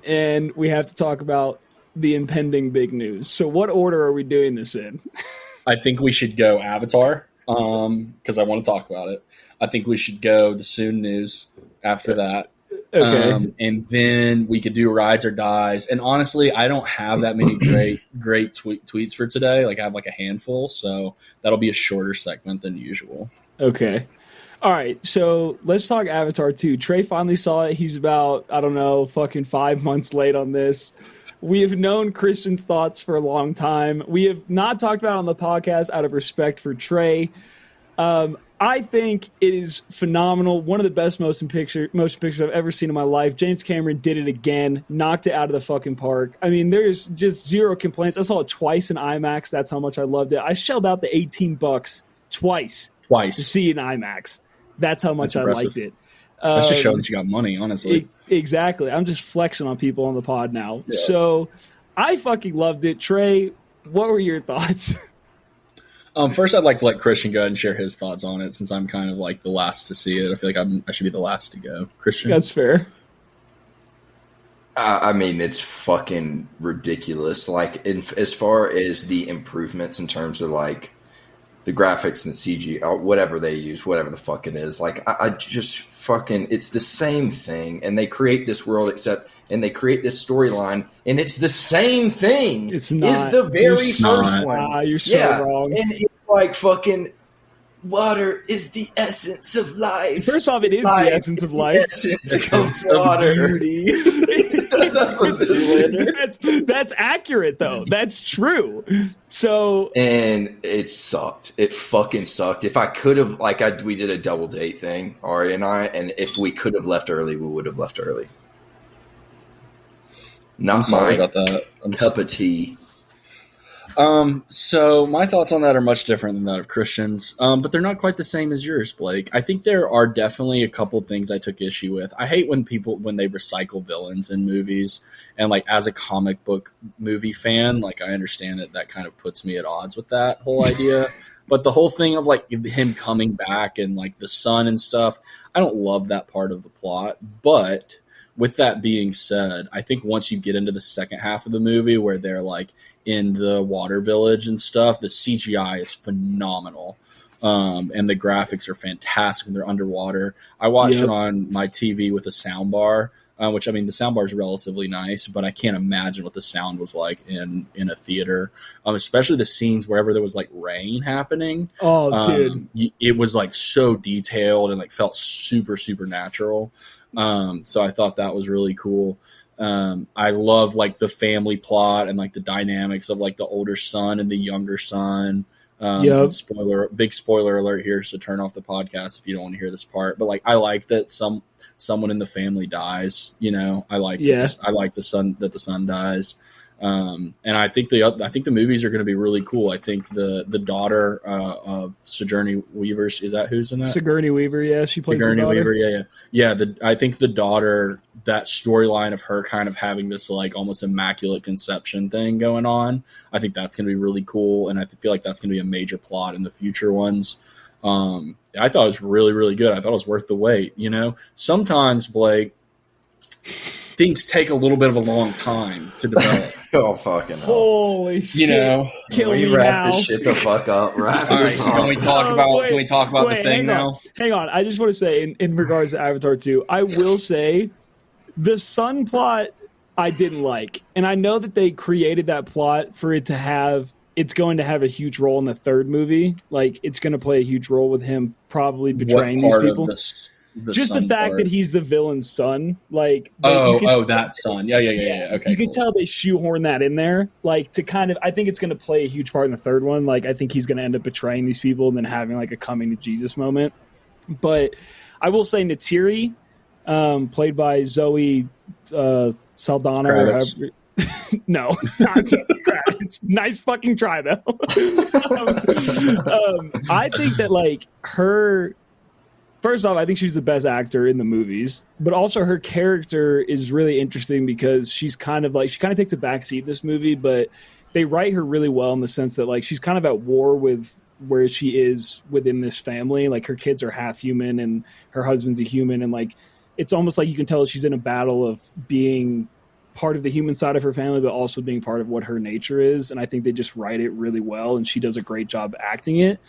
Speaker 2: And we have to talk about the impending big news. So what order are we doing this in?
Speaker 1: I think we should go Avatar because I want to talk about it. I think we should go the soon news after that.
Speaker 2: Okay.
Speaker 1: And then we could do Rides or Dies. And honestly, I don't have that many great tweets for today. Like I have like a handful. So that'll be a shorter segment than usual.
Speaker 2: Okay. All right. So let's talk Avatar 2. Trey finally saw it. He's about, I don't know, fucking 5 months late on this. We have known Christian's thoughts for a long time. We have not talked about it on the podcast out of respect for Trey. I think it is phenomenal. One of the best motion pictures I've ever seen in my life. James Cameron did it again, knocked it out of the fucking park. I mean, there's just zero complaints. I saw it twice in IMAX. That's how much I loved it. I shelled out the $18 twice to see it in IMAX. That's how much I liked it.
Speaker 1: That's just showing that you got money, honestly.
Speaker 2: Exactly. I'm just flexing on people on the pod now. Yeah. So I fucking loved it. Trey, what were your thoughts?
Speaker 1: First, I'd like to let Christian go ahead and share his thoughts on it since I'm kind of like the last to see it. I feel like I should be the last to go. Christian?
Speaker 2: That's fair.
Speaker 4: I mean, it's fucking ridiculous. Like, as far as the improvements in terms of like the graphics and CG, or whatever they use, whatever the fuck it is, like I just fucking, it's the same thing. And they create this world and they create this storyline, and it's the same thing.
Speaker 2: It's not.
Speaker 4: It's the very first one.
Speaker 2: You're so wrong.
Speaker 4: And it's like fucking water is the essence of life.
Speaker 2: First off, it is the essence of life.
Speaker 4: The essence of water.
Speaker 2: That's accurate, though. That's true. So,
Speaker 4: and it sucked. It fucking sucked. If I could have, we did a double date thing, Ari and I, and if we could have left early, we would have left early.
Speaker 1: I'm sorry about that.
Speaker 4: Cup of tea.
Speaker 1: So my thoughts on that are much different than that of Christian's, but they're not quite the same as yours, Blake. I think there are definitely a couple things I took issue with. I hate when they recycle villains in movies, and like as a comic book movie fan, like I understand that kind of puts me at odds with that whole idea. But the whole thing of like him coming back and like the sun and stuff, I don't love that part of the plot, but with that being said, I think once you get into the second half of the movie where they're like in the water village and stuff, the CGI is phenomenal. And the graphics are fantastic when they're underwater. I watched it on my TV with a sound bar, which, I mean, the sound bar is relatively nice, but I can't imagine what the sound was like in a theater, especially the scenes wherever there was like rain happening.
Speaker 2: Oh, dude.
Speaker 1: It was like so detailed and like felt super, super natural. So I thought that was really cool. I love like the family plot and like the dynamics of like the older son and the younger son. Big spoiler alert here, so turn off the podcast if you don't want to hear this part. But like, I like that someone in the family dies. I like the son that the son dies. And I think the movies are going to be really cool. I think the daughter of Sigourney Weaver, is that who's in that?
Speaker 2: Sigourney Weaver, yeah, she plays
Speaker 1: Sigourney
Speaker 2: the daughter.
Speaker 1: Weaver, yeah. I think the daughter, that storyline of her kind of having this like almost immaculate conception thing going on, I think that's going to be really cool, and I feel like that's going to be a major plot in the future ones. I thought it was really, really good. I thought it was worth the wait. Sometimes, Blake, things take a little bit of a long time to develop.
Speaker 4: Oh, fucking hell.
Speaker 2: Holy shit.
Speaker 4: Kill me wrap this shit the fuck up. Right?
Speaker 1: All right, can we talk about the thing now?
Speaker 2: Hang on. I just want to say, in regards to Avatar 2, I will say the sun plot I didn't like. And I know that they created that plot for it to have it's going to have a huge role in the third movie. Like, it's going to play a huge role with him probably betraying these people. Just the fact that he's the villain's son. Like,
Speaker 1: that son. Yeah. Okay,
Speaker 2: you can tell they shoehorn that in there, like, to kind of. I think it's going to play a huge part in the third one. Like, I think he's going to end up betraying these people and then having like a coming to Jesus moment. But I will say Neytiri, played by Zoe Saldana. No, not Zoe Kravitz. Nice fucking try though. I think that like her. First off, I think she's the best actor in the movies, but also her character is really interesting because she's kind of takes a backseat in this movie, but they write her really well in the sense that like she's kind of at war with where she is within this family. Like, her kids are half human and her husband's a human, and like it's almost like you can tell she's in a battle of being part of the human side of her family, but also being part of what her nature is. And I think they just write it really well, and she does a great job acting it.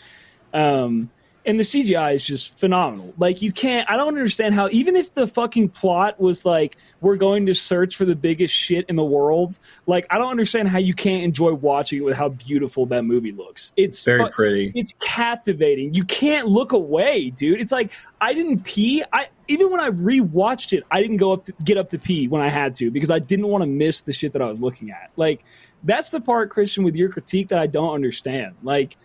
Speaker 2: And the CGI is just phenomenal. Like, I don't understand how, even if the fucking plot was like, we're going to search for the biggest shit in the world, like, I don't understand how you can't enjoy watching it with how beautiful that movie looks. It's
Speaker 1: very pretty.
Speaker 2: It's captivating. You can't look away, dude. It's like, I didn't pee. Even when I rewatched it, I didn't get up to pee when I had to, because I didn't want to miss the shit that I was looking at. Like, that's the part, Christian, with your critique that I don't understand. Like,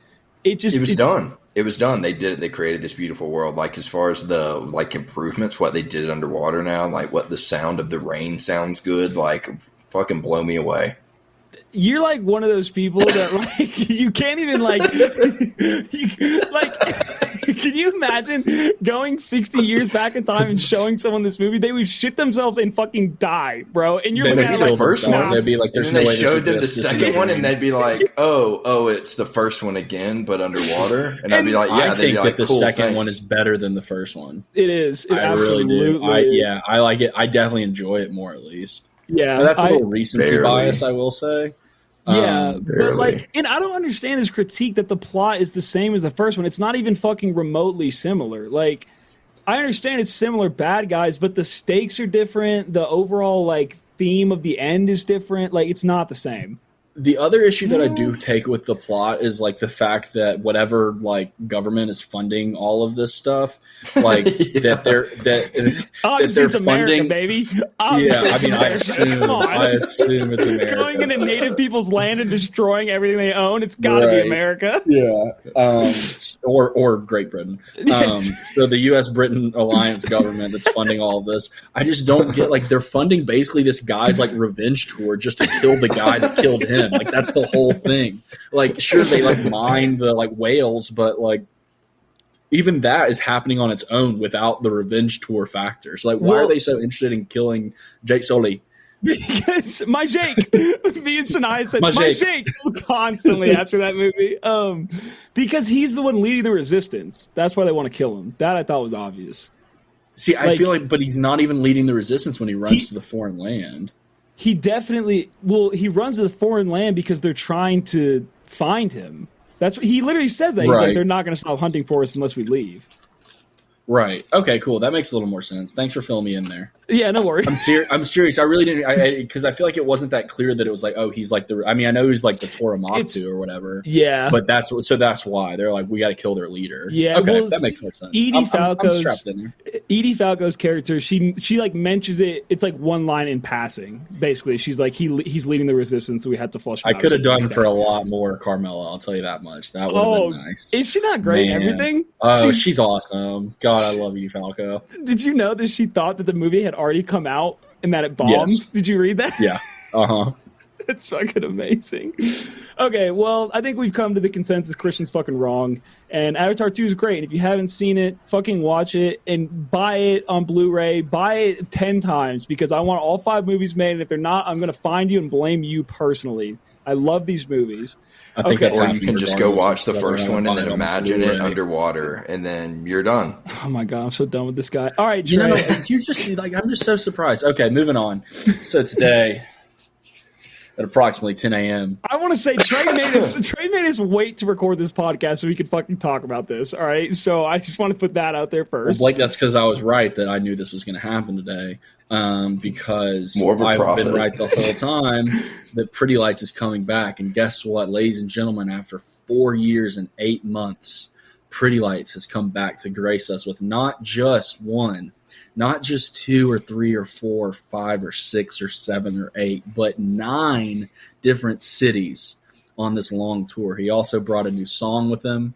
Speaker 2: it was
Speaker 4: done. It was done. They did it. They created this beautiful world. Like, as far as the like improvements, what they did underwater now, like what the sound of the rain sounds good. Like, fucking blow me away.
Speaker 2: You're like one of those people that like you can't even like can you imagine going 60 years back in time and showing someone this movie? They would shit themselves and fucking die, bro. And you're looking at
Speaker 4: the first one.
Speaker 1: They'd be like, "There's no
Speaker 4: way." They
Speaker 1: this
Speaker 4: showed them the
Speaker 1: exists.
Speaker 4: second one, and they'd be like, "Oh, it's the first one again, but underwater." And I'd be like, "Yeah."
Speaker 1: I think that the
Speaker 4: cool,
Speaker 1: second
Speaker 4: thanks.
Speaker 1: one is better than the first one.
Speaker 2: It is.
Speaker 1: I really do. I like it. I definitely enjoy it more, at least.
Speaker 2: Yeah,
Speaker 1: but that's a little recency bias, I will say.
Speaker 2: Yeah, but like, and I don't understand this critique that the plot is the same as the first one. It's not even fucking remotely similar. Like, I understand it's similar bad guys, but the stakes are different. The overall like theme of the end is different. Like, it's not the same.
Speaker 1: The other issue that I do take with the plot is like the fact that whatever like government is funding all of this stuff, like that they're
Speaker 2: it's America,
Speaker 1: funding,
Speaker 2: baby.
Speaker 1: Obviously I assume it's America.
Speaker 2: Going into native people's land and destroying everything they own, it's got to be America.
Speaker 1: Yeah, or Great Britain. So the U.S.-Britain alliance government that's funding all of this. I just don't get, like, they're funding basically this guy's like revenge tour just to kill the guy that killed him. Like, that's the whole thing. Like, sure, they like mine the like whales, but like even that is happening on its own without the revenge tour factor. So like, why are they so interested in killing Jake Sully?
Speaker 2: Because my Jake, me and Shania said my Jake constantly after that movie. Because he's the one leading the resistance. That's why they want to kill him. That I thought was obvious.
Speaker 1: See, I feel like, but he's not even leading the resistance when he runs to the foreign land.
Speaker 2: He definitely he runs to the foreign land because they're trying to find him. That's what he literally says. That he's like, they're not going to stop hunting for us unless we leave.
Speaker 1: Right. Okay, cool. That makes a little more sense. Thanks for filling me in there.
Speaker 2: Yeah, no worries.
Speaker 1: I'm serious. I really didn't, because I feel like it wasn't that clear that it was like, oh, he's like I know he's like the Toramatsu or whatever.
Speaker 2: Yeah.
Speaker 1: But that's why they're like, we got to kill their leader.
Speaker 2: Yeah.
Speaker 1: Okay, that makes more sense.
Speaker 2: Edie Falco's character, she like mentions it. It's like one line in passing. Basically, she's like, he's leading the resistance, so we had to flush him out.
Speaker 1: I could have done for a lot more Carmela. I'll tell you that much. That would have been nice.
Speaker 2: Is she not great in everything?
Speaker 1: Oh, she's awesome. God, I love Edie Falco.
Speaker 2: Did you know that she thought that the movie had already come out and that it bombed? Yes. Did you read that?
Speaker 1: Yeah. Uh-huh.
Speaker 2: That's fucking amazing. Okay, well, I think we've come to the consensus Christian's fucking wrong. And Avatar 2 is great. And if you haven't seen it, fucking watch it and buy it on Blu-ray. Buy it 10 times because I want all 5 movies made. And if they're not, I'm going to find you and blame you personally. I love these movies.
Speaker 1: I think that's
Speaker 4: or you can just go watch the first one and then imagine it underwater, and then you're done.
Speaker 2: Oh my god, I'm so done with this guy. All right, Trey.
Speaker 1: You just like, I'm just so surprised. Okay, moving on. So today, at approximately 10 a.m.
Speaker 2: I want to say Trey made us wait to record this podcast so we could fucking talk about this. All right, so I just want to put that out there first.
Speaker 1: Well, Blake, that's because I was right that I knew this was going to happen today. Because I've been right the whole time that Pretty Lights is coming back, and guess what, ladies and gentlemen? After 4 years and 8 months, Pretty Lights has come back to grace us with not just one, not just 2 or 3 or 4 or 5 or 6 or 7 or 8, but 9 different cities on this long tour. He also brought a new song with him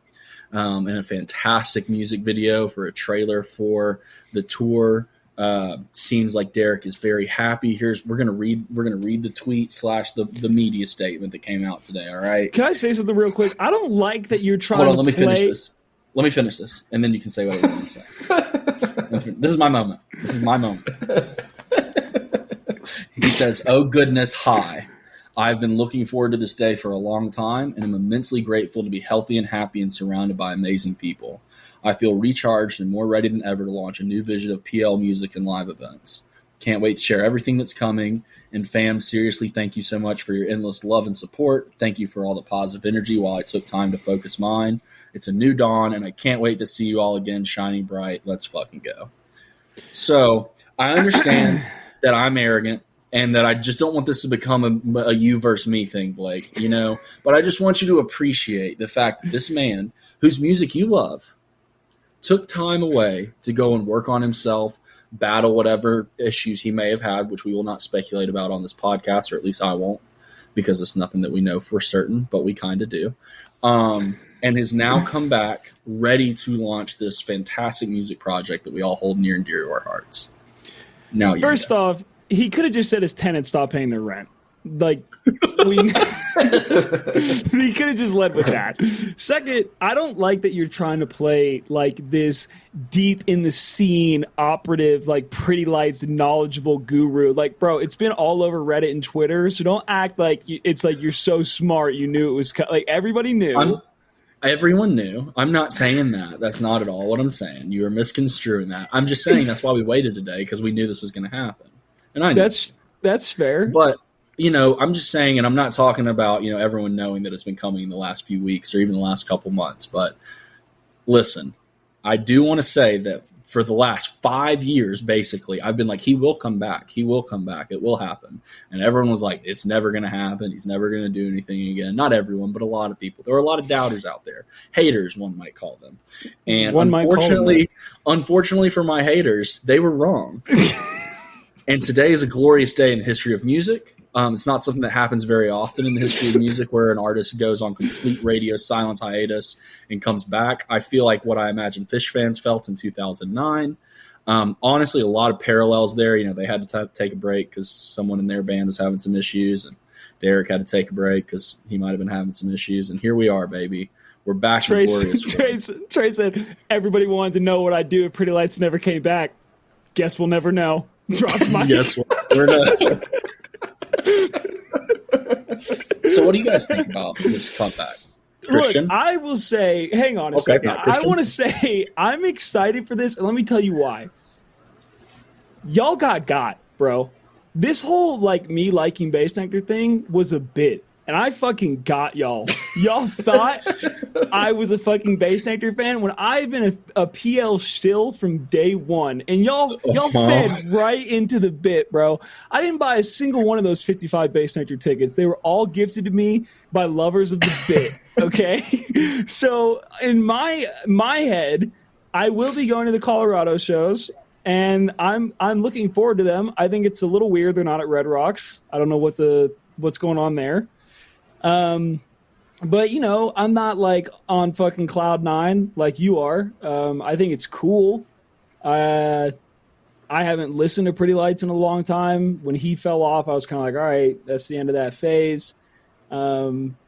Speaker 1: and a fantastic music video for a trailer for the tour. Seems like Derek is very happy. We're gonna read the tweet / the media statement that came out today. All right.
Speaker 2: Can I say something real quick? I don't like that you're trying
Speaker 1: Hold on,
Speaker 2: to
Speaker 1: let me
Speaker 2: play.
Speaker 1: finish this, and then you can say what you want to say. This is my moment. He says, "Oh goodness, hi. I've been looking forward to this day for a long time, and I'm immensely grateful to be healthy and happy and surrounded by amazing people. I feel recharged and more ready than ever to launch a new vision of PL music and live events. Can't wait to share everything that's coming. And fam, seriously, thank you so much for your endless love and support. Thank you for all the positive energy while I took time to focus mine. It's a new dawn, and I can't wait to see you all again shining bright. Let's fucking go." So I understand that I'm arrogant and that I just don't want this to become a you versus me thing, Blake, But I just want you to appreciate the fact that this man, whose music you love, took time away to go and work on himself, battle whatever issues he may have had, which we will not speculate about on this podcast, or at least I won't, because it's nothing that we know for certain, but we kind of do. And has now come back ready to launch this fantastic music project that we all hold near and dear to our hearts. Now,
Speaker 2: First off, he could have just said his tenants stop paying their rent. Like, he could have just led with that. Second, I don't like that you're trying to play like this deep in the scene operative, like Pretty Lights knowledgeable guru. Like, bro, it's been all over Reddit and Twitter, so don't act like it's like you're so smart you knew it was like everybody knew.
Speaker 1: Everyone knew. I'm not saying that. That's not at all what I'm saying. You are misconstruing that. I'm just saying that's why we waited today, because we knew this was going to happen. And I know.
Speaker 2: That's fair.
Speaker 1: But I'm just saying, and I'm not talking about, everyone knowing that it's been coming in the last few weeks or even the last couple months. But listen, I do want to say that for the last 5 years, basically, I've been like, he will come back. He will come back. It will happen. And everyone was like, it's never going to happen. He's never going to do anything again. Not everyone, but a lot of people. There were a lot of doubters out there. Haters, one might call them. And unfortunately for my haters, they were wrong. And today is a glorious day in the history of music. It's not something that happens very often in the history of music where an artist goes on complete radio silence hiatus and comes back. I feel like what I imagine Fish fans felt in 2009. Honestly, a lot of parallels there. They had to take a break because someone in their band was having some issues, and Derek had to take a break because he might have been having some issues. And here we are, baby. We're back in glorious form.
Speaker 2: Trey said, everybody wanted to know what I'd do if Pretty Lights never came back. Guess we'll never know. Drops my
Speaker 1: Guess we'll never know. So what do you guys think about this comeback? Christian?
Speaker 2: Look, I will say, hang on a second. I want to say I'm excited for this, and let me tell you why. Y'all got, bro. This whole me liking Bass Nectar thing was a bit, and I fucking got y'all. Y'all thought I was a fucking Bass Nectar fan when I've been a PL shill from day one, and y'all fed right into the bit, bro. I didn't buy a single one of those 55 Bass Nectar tickets. They were all gifted to me by lovers of the bit. Okay, so in my head, I will be going to the Colorado shows, and I'm looking forward to them. I think it's a little weird they're not at Red Rocks. I don't know what's going on there. But I'm not on fucking cloud nine like you are. I think it's cool. I haven't listened to Pretty Lights in a long time. When he fell off, I was kind of like, all right, that's the end of that phase. But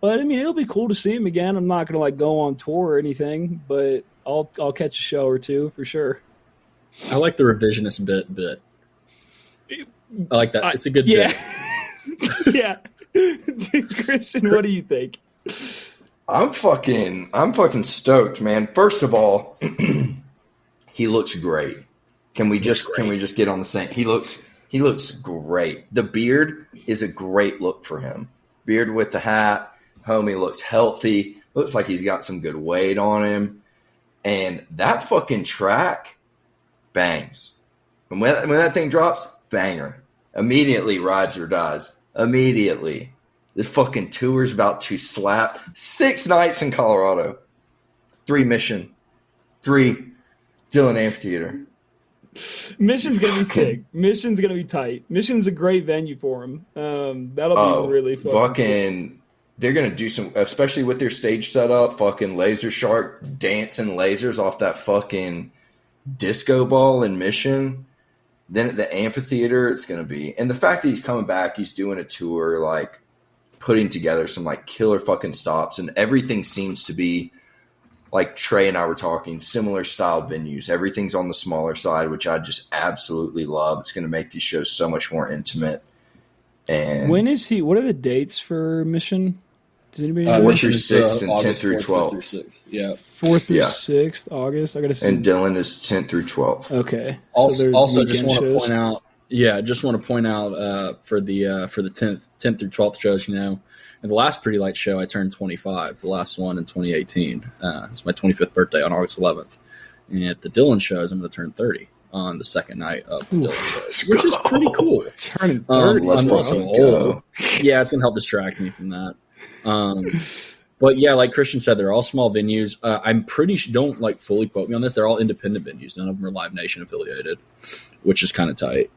Speaker 2: I mean, it'll be cool to see him again. I'm not gonna go on tour or anything, but I'll catch a show or two for sure.
Speaker 1: I like the revisionist bit. I like that. It's a good bit.
Speaker 2: Yeah. Christian, what do you think?
Speaker 4: I'm fucking stoked, man. First of all, he looks great. Can we just get on the same? He looks He looks great. The beard is a great look for him. Beard with the hat. Homie looks healthy. Looks like he's got some good weight on him. And that fucking track bangs. And when that thing drops, banger. Immediately rides or dies. Immediately. The fucking tour's about to slap. 6 nights in Colorado. 3 Mission. 3 Dillon Amphitheater.
Speaker 2: Mission's gonna be sick. Mission's gonna be tight. Mission's a great venue for him. That'll be really
Speaker 4: fucking. They're gonna do some, especially with their stage setup. Fucking Laser Shark dancing lasers off that fucking disco ball in Mission. Then at the amphitheater, it's gonna be, and the fact that he's coming back, he's doing a tour, like putting together some like killer fucking stops, and everything seems to be. Like Trey and I were talking, similar style venues. Everything's on the smaller side, which I just absolutely love. It's going to make these shows so much more intimate. And
Speaker 2: when is he? What are the dates for Mission? Does anybody know?
Speaker 4: 4th through 6th and 10th through 12th.
Speaker 1: Yeah.
Speaker 2: 4th through 6th, August. I got to see.
Speaker 4: And Dillon is 10th through 12th.
Speaker 2: Okay.
Speaker 1: Also just want to point out. Yeah, just want to point out for the 10th through 12th shows, you know. And the last Pretty Light show, I turned 25. The last one in 2018. It's my 25th birthday on August 11th. And at the Dillon shows, I'm going to turn 30 on the second night of the Dillon shows, which is pretty cool.
Speaker 2: Turning 30.
Speaker 4: Let's
Speaker 1: also old. Yeah, it's going to help distract me from that. But yeah, like Christian said, they're all small venues. I'm pretty sure, don't like fully quote me on this, they're all independent venues. None of them are Live Nation affiliated, which is kind of tight.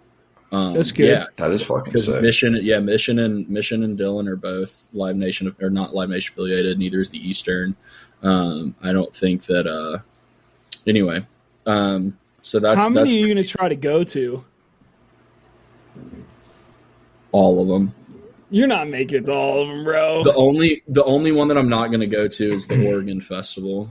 Speaker 2: That's good.
Speaker 4: Yeah, that is fucking sick.
Speaker 1: Mission and Dillon are both Live Nation, or not Live Nation affiliated. Neither is the Eastern. I don't think that. Anyway, so that's
Speaker 2: how many are you going to try to go to?
Speaker 1: All of them.
Speaker 2: You're not making it to all of them, bro.
Speaker 1: The only one that I'm not going to go to is the Oregon Festival,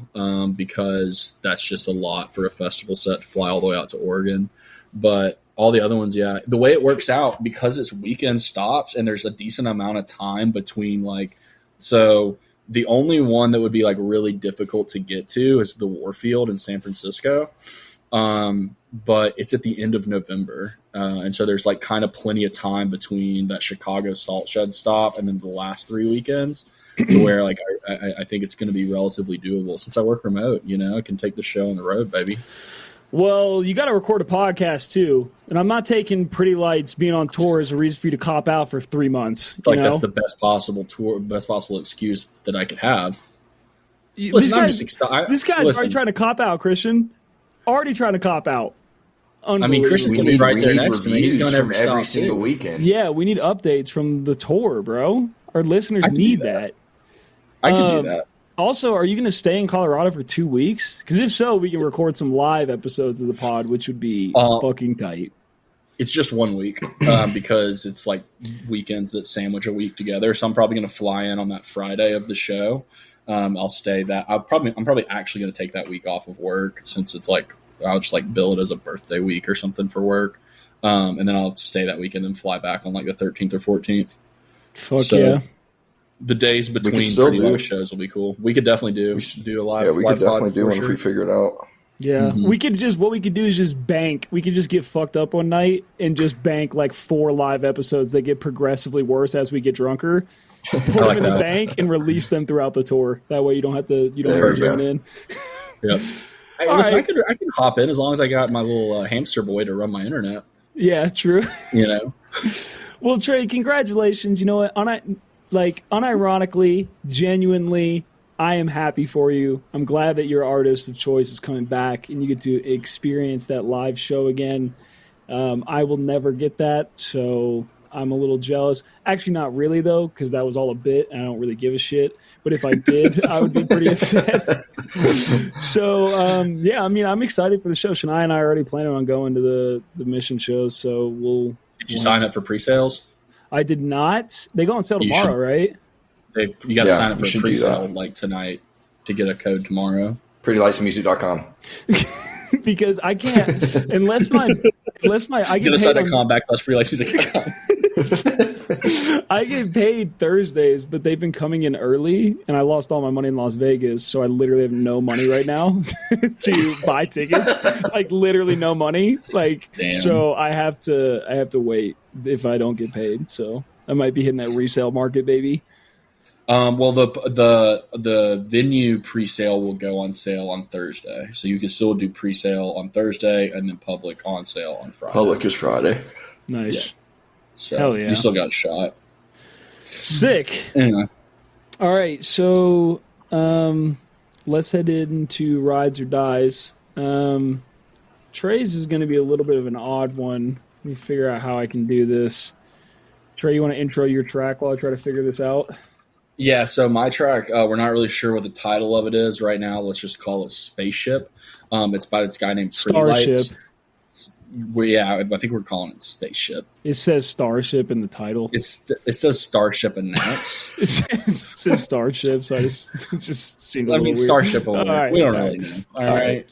Speaker 1: because that's just a lot for a festival set to fly all the way out to Oregon. But all the other ones, yeah. The way it works out, because it's weekend stops and there's a decent amount of time between, like, so the only one that would be like really difficult to get to is the Warfield in San Francisco. But it's at the end of November. And so there's like kind of plenty of time between that Chicago Salt Shed stop and then the last 3 weekends to where like I think it's going to be relatively doable. Since I work remote, you know, I can take the show on the road, baby.
Speaker 2: Well, you got to record a podcast too, and I'm not taking Pretty Lights being on tour as a reason for you to cop out for 3 months.
Speaker 1: That's the best possible excuse that I could have.
Speaker 2: This guy's already trying to cop out, Christian. Already trying to cop out.
Speaker 1: I mean, Christian's going to be right there next to me. He's going to
Speaker 4: every single weekend.
Speaker 2: Yeah, we need updates from the tour, bro. Our listeners need that.
Speaker 1: I can do that.
Speaker 2: Also, are you going to stay in Colorado for 2 weeks? Because if so, we can record some live episodes of the pod, which would be fucking tight.
Speaker 1: It's just 1 week because it's like weekends that sandwich a week together. So I'm probably going to fly in on that Friday of the show. I'll stay that. I'm probably actually going to take that week off of work, since it's like I'll just like bill it as a birthday week or something for work, and then I'll stay that weekend and fly back on like the 13th or 14th.
Speaker 2: Fuck yeah.
Speaker 1: The days between Pretty Light shows will be cool. We could definitely do a live.
Speaker 4: Yeah, we could definitely do one
Speaker 1: if
Speaker 4: we figure it out.
Speaker 2: Yeah, what we could do is just bank. We could just get fucked up one night and just bank like 4 live episodes that get progressively worse as we get drunker. Put them in the bank and release them throughout the tour. That way you don't have to join in.
Speaker 1: Yep. Hey, listen, I can hop in as long as I got my little hamster boy to run my internet.
Speaker 2: Yeah, true.
Speaker 1: You know.
Speaker 2: Well, Trey, congratulations. You know what? Unironically, genuinely, I am happy for you. I'm glad that your artist of choice is coming back and you get to experience that live show again. I will never get that, so I'm a little jealous. Actually, not really, though, because that was all a bit, and I don't really give a shit. But if I did, I would be pretty upset. So, yeah, I mean, I'm excited for the show. Shania and I are already planning on going to the Mission shows, so we'll...
Speaker 1: Did you sign up for pre-sales?
Speaker 2: I did not. They go on sale tomorrow, right?
Speaker 1: You got to sign up for a pre-sale like tonight to get a code tomorrow.
Speaker 4: PrettyLightsMusic.com.
Speaker 2: Because I can't unless my I get paid on
Speaker 1: .com/PrettyLightsMusic.com.
Speaker 2: I get paid Thursdays, but they've been coming in early, and I lost all my money in Las Vegas, so I literally have no money right now to buy tickets. Like literally no money. Like
Speaker 1: Damn.
Speaker 2: So I have to wait if I don't get paid. So I might be hitting that resale market, baby.
Speaker 1: Well, the venue pre-sale will go on sale on Thursday, so you can still do pre-sale on Thursday and then public on sale on Friday.
Speaker 4: Public is Friday.
Speaker 2: Nice.
Speaker 1: Yeah. So
Speaker 2: Hell yeah.
Speaker 1: you still got a shot.
Speaker 2: Sick.
Speaker 1: Anyway.
Speaker 2: All right, so let's head into Rides or Dies. Trey's is going to be a little bit of an odd one. Let me figure out how I can do this. Trey, you want to intro your track while I try to figure this out?
Speaker 1: Yeah, so my track, we're not really sure what the title of it is right now. Let's just call it Spaceship. It's by this guy named Pretty
Speaker 2: Starship.
Speaker 1: Lights. Yeah, I think we're calling it Spaceship.
Speaker 2: It says Starship in the title.
Speaker 1: It says Starship Announced.
Speaker 2: It says Starship, so I just seemed a little weird.
Speaker 1: Starship Alert.
Speaker 2: All right,
Speaker 1: we don't
Speaker 2: all
Speaker 1: really
Speaker 2: right.
Speaker 1: know. All right.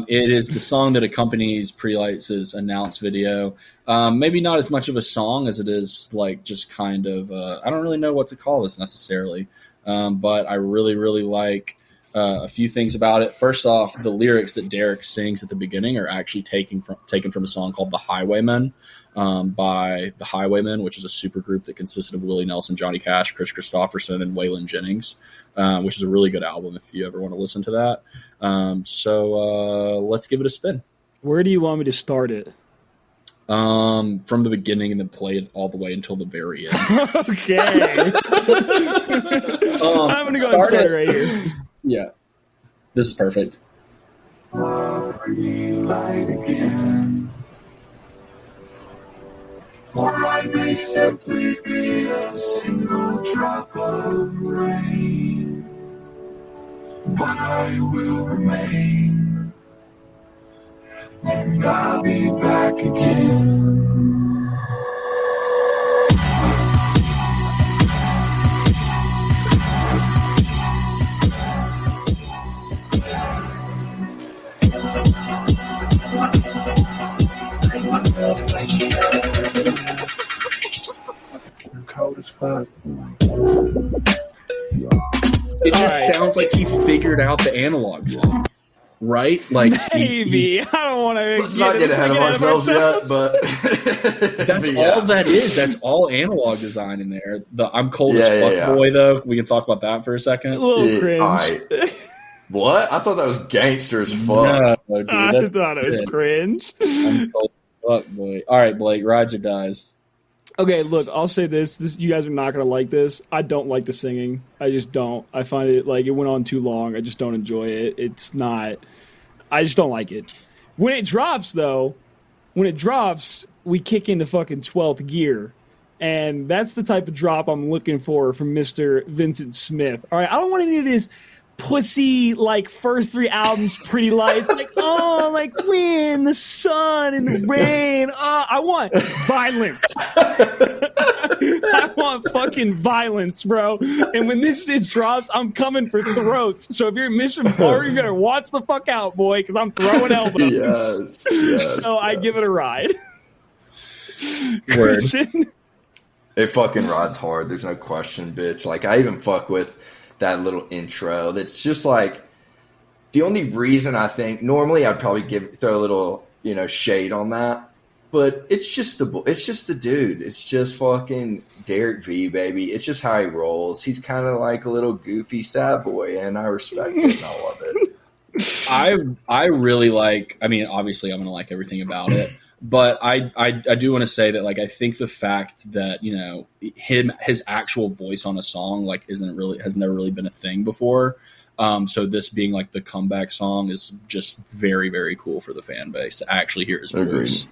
Speaker 1: It is the song that accompanies Pretty Lights' announced video. Maybe not as much of a song as it is like just kind of, I don't really know what to call this necessarily, but I really, really like a few things about it. First off, the lyrics that Derek sings at the beginning are actually taken from a song called The Highwaymen by The Highwaymen, which is a supergroup that consisted of Willie Nelson, Johnny Cash, Chris Christopherson, and Waylon Jennings, which is a really good album if you ever want to listen to that. So let's give it a spin.
Speaker 2: Where do you want me to start it?
Speaker 1: From the beginning and then play it all the way until the very end.
Speaker 2: Okay. I'm going to go and start it right here.
Speaker 1: Yeah. This is perfect.
Speaker 5: Or I may simply be a single drop of rain, but I will remain, and I'll be back again. Cold as fuck.
Speaker 1: It just sounds like he figured out the analog thing, right? Like
Speaker 2: Maybe. I don't want to.
Speaker 4: Let's not get ahead of ourselves yet, but
Speaker 1: that's all that is. That's all analog design in there. The I'm cold as fuck
Speaker 4: yeah.
Speaker 1: boy, though. We can talk about that for a second.
Speaker 2: A little cringe.
Speaker 4: What? I thought that was gangster as fuck.
Speaker 1: No, dude,
Speaker 2: I thought it was cringe.
Speaker 1: I'm cold as fuck boy. All right, Blake. Rides or dies?
Speaker 2: Okay, look, I'll say this. You guys are not going to like this. I don't like the singing. I just don't. I find it like it went on too long. I just don't enjoy it. It's not. I just don't like it. When it drops, though, we kick into fucking 12th gear. And that's the type of drop I'm looking for from Mr. Vincent Smith. All right, I don't want any of this pussy, like, first 3 albums, Pretty Lights, like, oh, like, wind, the sun, and the rain. I want violence. I want fucking violence, bro. And when this shit drops, I'm coming for throats. So if you're Mission Bar, you better watch the fuck out, boy, because I'm throwing elbows.
Speaker 4: Yes,
Speaker 2: so I give it a ride.
Speaker 1: Word.
Speaker 2: Christian?
Speaker 4: It fucking rides hard. There's no question, bitch. Like, I even fuck with that little intro. That's just like the only reason I think normally I'd probably throw a little, shade on that, but it's just the dude. It's just fucking Derek V, baby. It's just how he rolls. He's kind of like a little goofy sad boy, and I respect it and I love it.
Speaker 1: I really like. I mean, obviously, I'm gonna like everything about it. But I do want to say that, like, I think the fact that, his actual voice on a song, like, has never really been a thing before. So this being, like, the comeback song is just very, very cool for the fan base to actually hear his voice,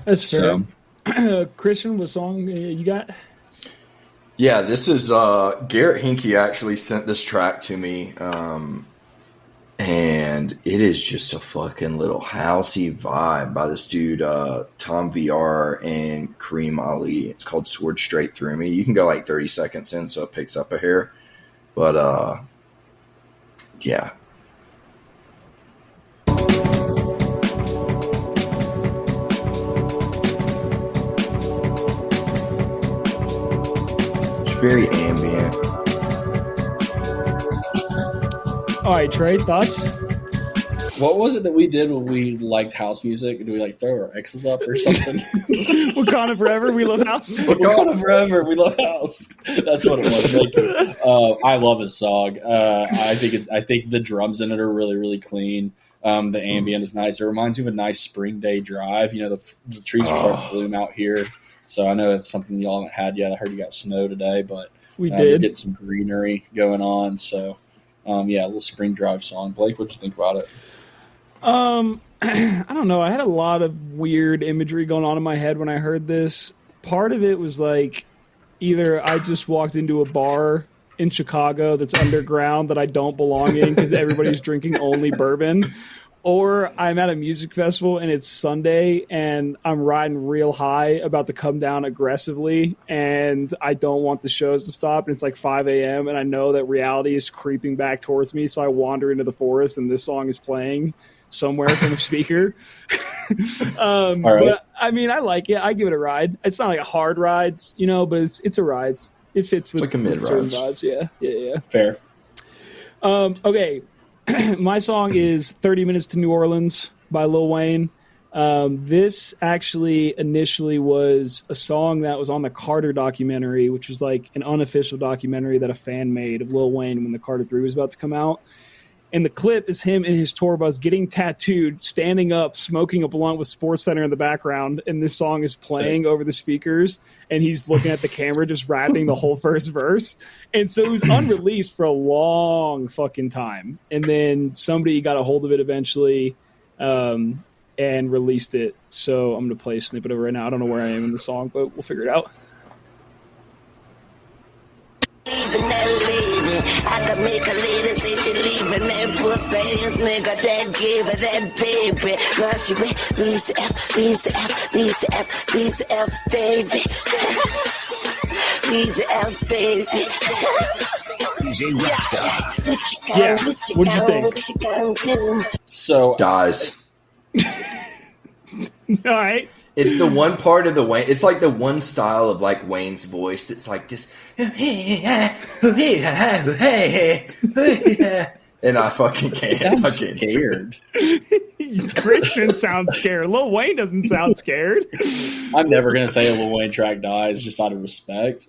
Speaker 2: That's fair.
Speaker 1: So,
Speaker 2: Christian, what song you got?
Speaker 4: Yeah, this is Garrett Hinkie actually sent this track to me. And it is just a fucking little housey vibe by this dude, Tom VR and Kareem Ali. It's called Sword Straight Through Me. You can go like 30 seconds in, so it picks up a hair. But, yeah. very ambient.
Speaker 2: All right, Trey, thoughts?
Speaker 1: What was it that we did when we liked house music? Do we like throw our X's up or something?
Speaker 2: Wakanda forever, we love house.
Speaker 1: Wakanda forever, we love house. That's what it was. Thank you. I love his song. I think the drums in it are really, really clean. The ambient is nice. It reminds me of a nice spring day drive. You know, the trees are starting to bloom out here. So I know it's something y'all haven't had yet. I heard you got snow today, but
Speaker 2: We did.
Speaker 1: get some greenery going on. So, a little spring drive song. Blake, what'd you think about it?
Speaker 2: I don't know. I had a lot of weird imagery going on in my head when I heard this. Part of it was like either I just walked into a bar in Chicago that's underground that I don't belong in because everybody's drinking only bourbon, or I'm at a music festival and it's Sunday and I'm riding real high, about to come down aggressively, and I don't want the shows to stop, and it's like 5 a.m. and I know that reality is creeping back towards me, so I wander into the forest and this song is playing somewhere from a speaker.
Speaker 1: Right.
Speaker 2: But I mean, I like it. I give it a ride. It's not like a hard ride, but it's a ride. It fits with
Speaker 4: It's like a mid
Speaker 2: certain
Speaker 4: ride.
Speaker 2: vibes. Yeah.
Speaker 1: Fair.
Speaker 2: Okay. My song is 30 Minutes to New Orleans by Lil Wayne. This actually initially was a song that was on the Carter documentary, which was like an unofficial documentary that a fan made of Lil Wayne when the Carter 3 was about to come out. And the clip is him in his tour bus getting tattooed, standing up, smoking a blunt with SportsCenter in the background, and this song is playing over the speakers, and he's looking at the camera just rapping the whole first verse. And so it was unreleased for a long fucking time. And then somebody got a hold of it eventually and released it. So I'm going to play a snippet of it right now. I don't know where I am in the song, but we'll figure it out.
Speaker 6: I could make a lady say she leaving that pussy ass nigga that gave her that baby. Cause she went BCF, baby. BCF, baby.
Speaker 2: Yeah, what'd you think?
Speaker 1: So,
Speaker 4: Dies.
Speaker 2: All right.
Speaker 4: It's the one part of the Wayne. It's like the one style of like Wayne's voice that's like this. And I fucking can't.
Speaker 1: sounds
Speaker 4: I can't.
Speaker 1: scared.
Speaker 2: Christian sounds scared. Lil Wayne doesn't sound scared.
Speaker 1: I'm never going to say a Lil Wayne track dies just out of respect.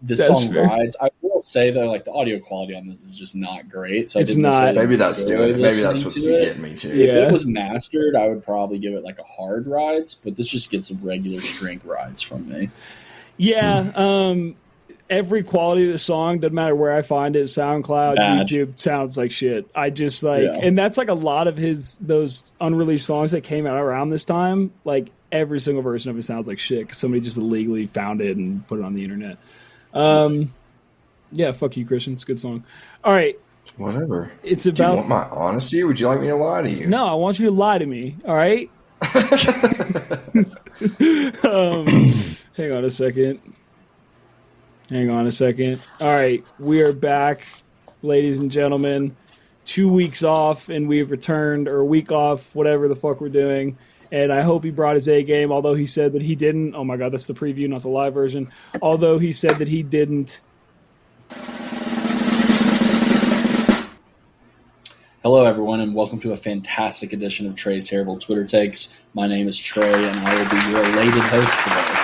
Speaker 1: This
Speaker 2: That's
Speaker 1: song
Speaker 2: fair.
Speaker 1: rides. I will say though, like the audio quality on this is just not great. So
Speaker 2: It's
Speaker 1: I didn't
Speaker 2: not.
Speaker 1: necessarily
Speaker 4: Maybe that's
Speaker 1: enjoy
Speaker 4: doing it. Maybe
Speaker 1: listening
Speaker 4: that's what's
Speaker 1: to it.
Speaker 4: getting me too.
Speaker 1: If
Speaker 2: Yeah.
Speaker 1: it was mastered, I would probably give it like a hard rides, but this just gets some regular strength rides from me.
Speaker 2: Yeah. Every quality of the song, doesn't matter where I find it, SoundCloud,
Speaker 1: Bad.
Speaker 2: YouTube, sounds like shit. I just like,
Speaker 1: Yeah.
Speaker 2: and that's like a lot of those unreleased songs that came out around this time. Like every single version of it sounds like shit because somebody just illegally found it and put it on the internet. Yeah, fuck you, Christian. It's a good song. All right.
Speaker 4: Whatever.
Speaker 2: It's
Speaker 4: Do you
Speaker 2: about,
Speaker 4: want my honesty or would you like me to lie to you?
Speaker 2: no, I want you to lie to me. All right. Hang on a second. All right, we are back, ladies and gentlemen. 2 weeks off, and we've returned, or a week off, whatever the fuck we're doing. And I hope he brought his A game, although he said that he didn't. Oh my God, that's the preview, not the live version. Although he said that he didn't.
Speaker 1: Hello, everyone, and welcome to a fantastic edition of Trey's Terrible Twitter Takes. My name is Trey, and I will be your elated host today.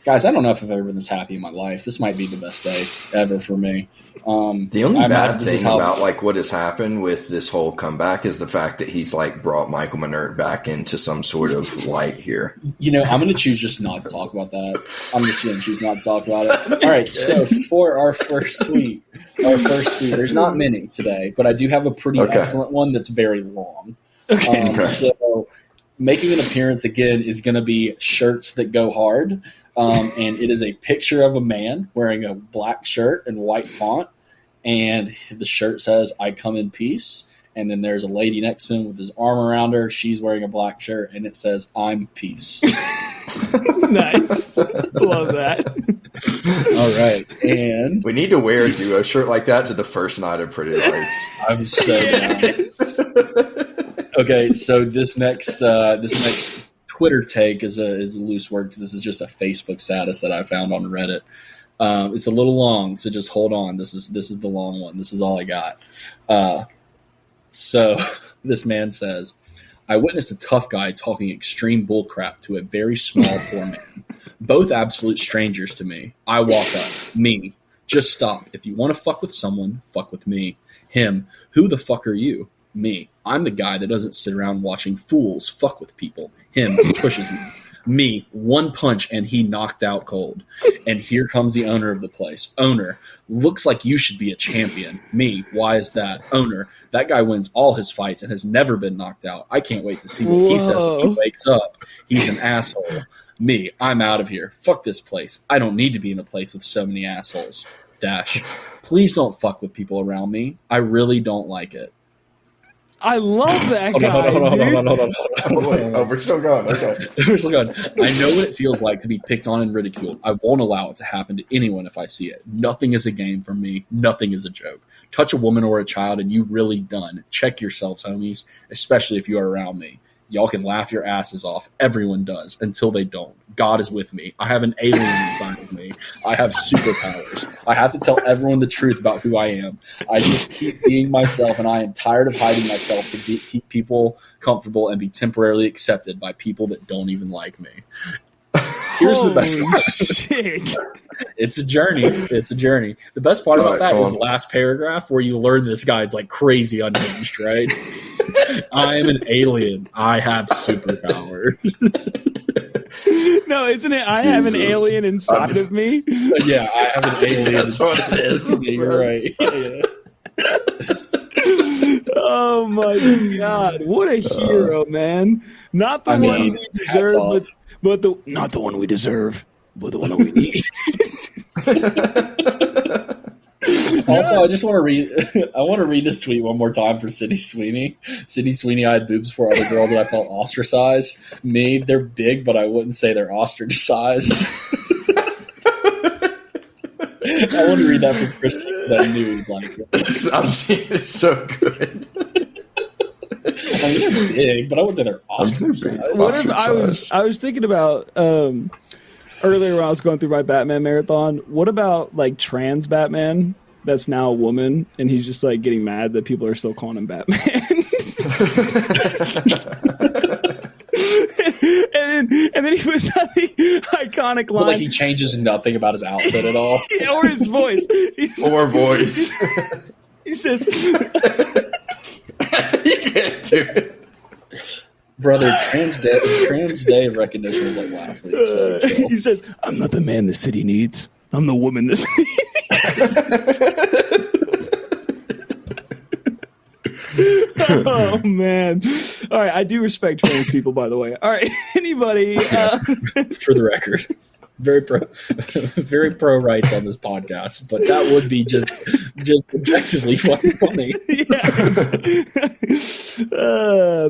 Speaker 1: Guys, I don't know if I've ever been this happy in my life. This might be the best day ever for me.
Speaker 4: The only
Speaker 1: I
Speaker 4: bad
Speaker 1: imagine this is
Speaker 4: thing
Speaker 1: how-
Speaker 4: about like what has happened with this whole comeback is the fact that he's like brought Michael Minert back into some sort of light here.
Speaker 1: You know, I'm going to choose just not to talk about that. I'm just going to choose not to talk about it. All right, so for our first tweet, there's not many today, but I do have a pretty excellent one that's very long.
Speaker 4: Okay.
Speaker 1: So making an appearance again is going to be shirts that go hard. And it is a picture of a man wearing a black shirt and white font. And the shirt says, "I come in peace." And then there's a lady next to him with his arm around her. She's wearing a black shirt and it says, "I'm peace."
Speaker 2: Nice. Love that.
Speaker 1: All right. And
Speaker 4: We need to wear a duo shirt like that to the first night of Pretty Lights.
Speaker 1: I'm so down. Okay, so this next Twitter take is a loose word because this is just a Facebook status that I found on Reddit. It's a little long, so just hold on. This is the long one. This is all I got. So this man says, I witnessed a tough guy talking extreme bullcrap to a very small, poor man. Both absolute strangers to me. I walk up. Me. Just stop. If you want to fuck with someone, fuck with me. Him. Who the fuck are you? Me. I'm the guy that doesn't sit around watching fools fuck with people. Him. He pushes me. Me. One punch and he knocked out cold. And here comes the owner of the place. Owner. Looks like you should be a champion. Me. Why is that? Owner. That guy wins all his fights and has never been knocked out. I can't wait to see what he says when he wakes up. He's an asshole. Me. I'm out of here. Fuck this place. I don't need to be in a place with so many assholes. Dash. Please don't fuck with people around me. I really don't like it.
Speaker 2: I love that guy.
Speaker 1: Hold on.
Speaker 4: Oh, we're still going. Okay.
Speaker 1: We're still going. I know what it feels like to be picked on and ridiculed. I won't allow it to happen to anyone if I see it. Nothing is a game for me. Nothing is a joke. Touch a woman or a child and you really done. Check yourselves, homies, especially if you are around me. Y'all can laugh your asses off. Everyone does until they don't. God is with me. I have an alien inside of me. I have superpowers. I have to tell everyone the truth about who I am. I just keep being myself, and I am tired of hiding myself to keep people comfortable and be temporarily accepted by people that don't even like me. Here's the best part.
Speaker 2: Shit.
Speaker 1: It's a journey. It's a journey. The best part about that is the last paragraph where you learn this guy's like crazy unhinged, right? I am an alien. I have superpowers.
Speaker 2: No, isn't it? I have an alien inside of me.
Speaker 1: Yeah, I have an alien.
Speaker 4: That's what it is.
Speaker 1: You're right. Yeah.
Speaker 2: Oh my god! What a hero, man! Not the one we deserve, but not the one we deserve, but the one that we need.
Speaker 1: Also, I just want to read. I want to read this tweet one more time for Sydney Sweeney. Sydney Sweeney, I had boobs for other girls that I felt ostracized. Me, they're big, but I wouldn't say they're ostracized. I want to read that for Christian because I knew he'd like it.
Speaker 4: It's so good.
Speaker 1: I mean, they're big, but I wouldn't say they're ostracized.
Speaker 2: What if I was thinking about earlier when I was going through my Batman marathon? What about like trans Batman that's now a woman, and he's just like getting mad that people are still calling him Batman? and then he was at the iconic line.
Speaker 1: But like he changes nothing about his outfit at all.
Speaker 2: Or his voice.
Speaker 4: Or voice.
Speaker 2: He says,
Speaker 4: You can't do it.
Speaker 1: Brother, trans day of recognition was like last week. So chill.
Speaker 2: he says, I'm not the man the city needs. I'm the woman the city Oh, man. All right. I do respect trans people, by the way. All right. Anybody?
Speaker 1: For the record. Very pro rights on this podcast, but that would be just objectively fucking funny.
Speaker 2: Yeah.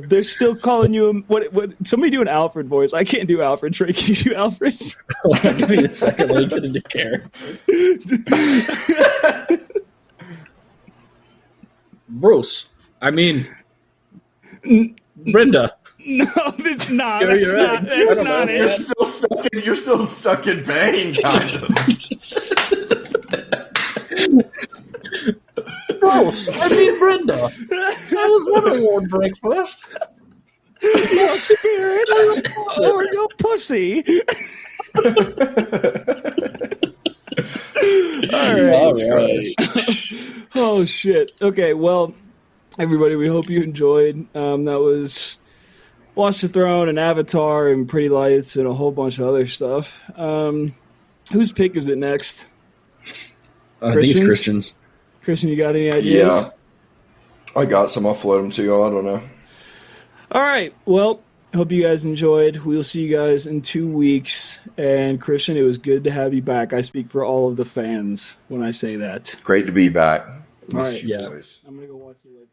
Speaker 2: They're still calling you what? Somebody do an Alfred voice. I can't do Alfred. Trey, can you do Alfred?
Speaker 1: Give me a second. Let me get into care. Bruce. I mean, Brenda.
Speaker 2: No, it's not. That's not it.
Speaker 4: You're still stuck in Bane, kind of.
Speaker 3: Gross. I mean, Brenda. I was wondering what would break first.
Speaker 2: Your spirit or your pussy. All right. Oh shit. Okay. Well, everybody, we hope you enjoyed. That was Watch the Throne and Avatar and Pretty Lights and a whole bunch of other stuff. Whose pick is it next?
Speaker 1: I think it's Christian's.
Speaker 2: Christian, you got any ideas?
Speaker 4: Yeah. I got some. I'll float them to you. I don't know.
Speaker 2: All right. Well, hope you guys enjoyed. We'll see you guys in 2 weeks. And Christian, it was good to have you back. I speak for all of the fans when I say that.
Speaker 4: Great to be back.
Speaker 2: All right.
Speaker 1: Yeah.
Speaker 4: Boys.
Speaker 2: I'm going to go watch the Lakers.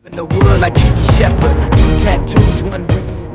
Speaker 7: In the world like Kiki Shepard, 2 tattoos, 1 ring.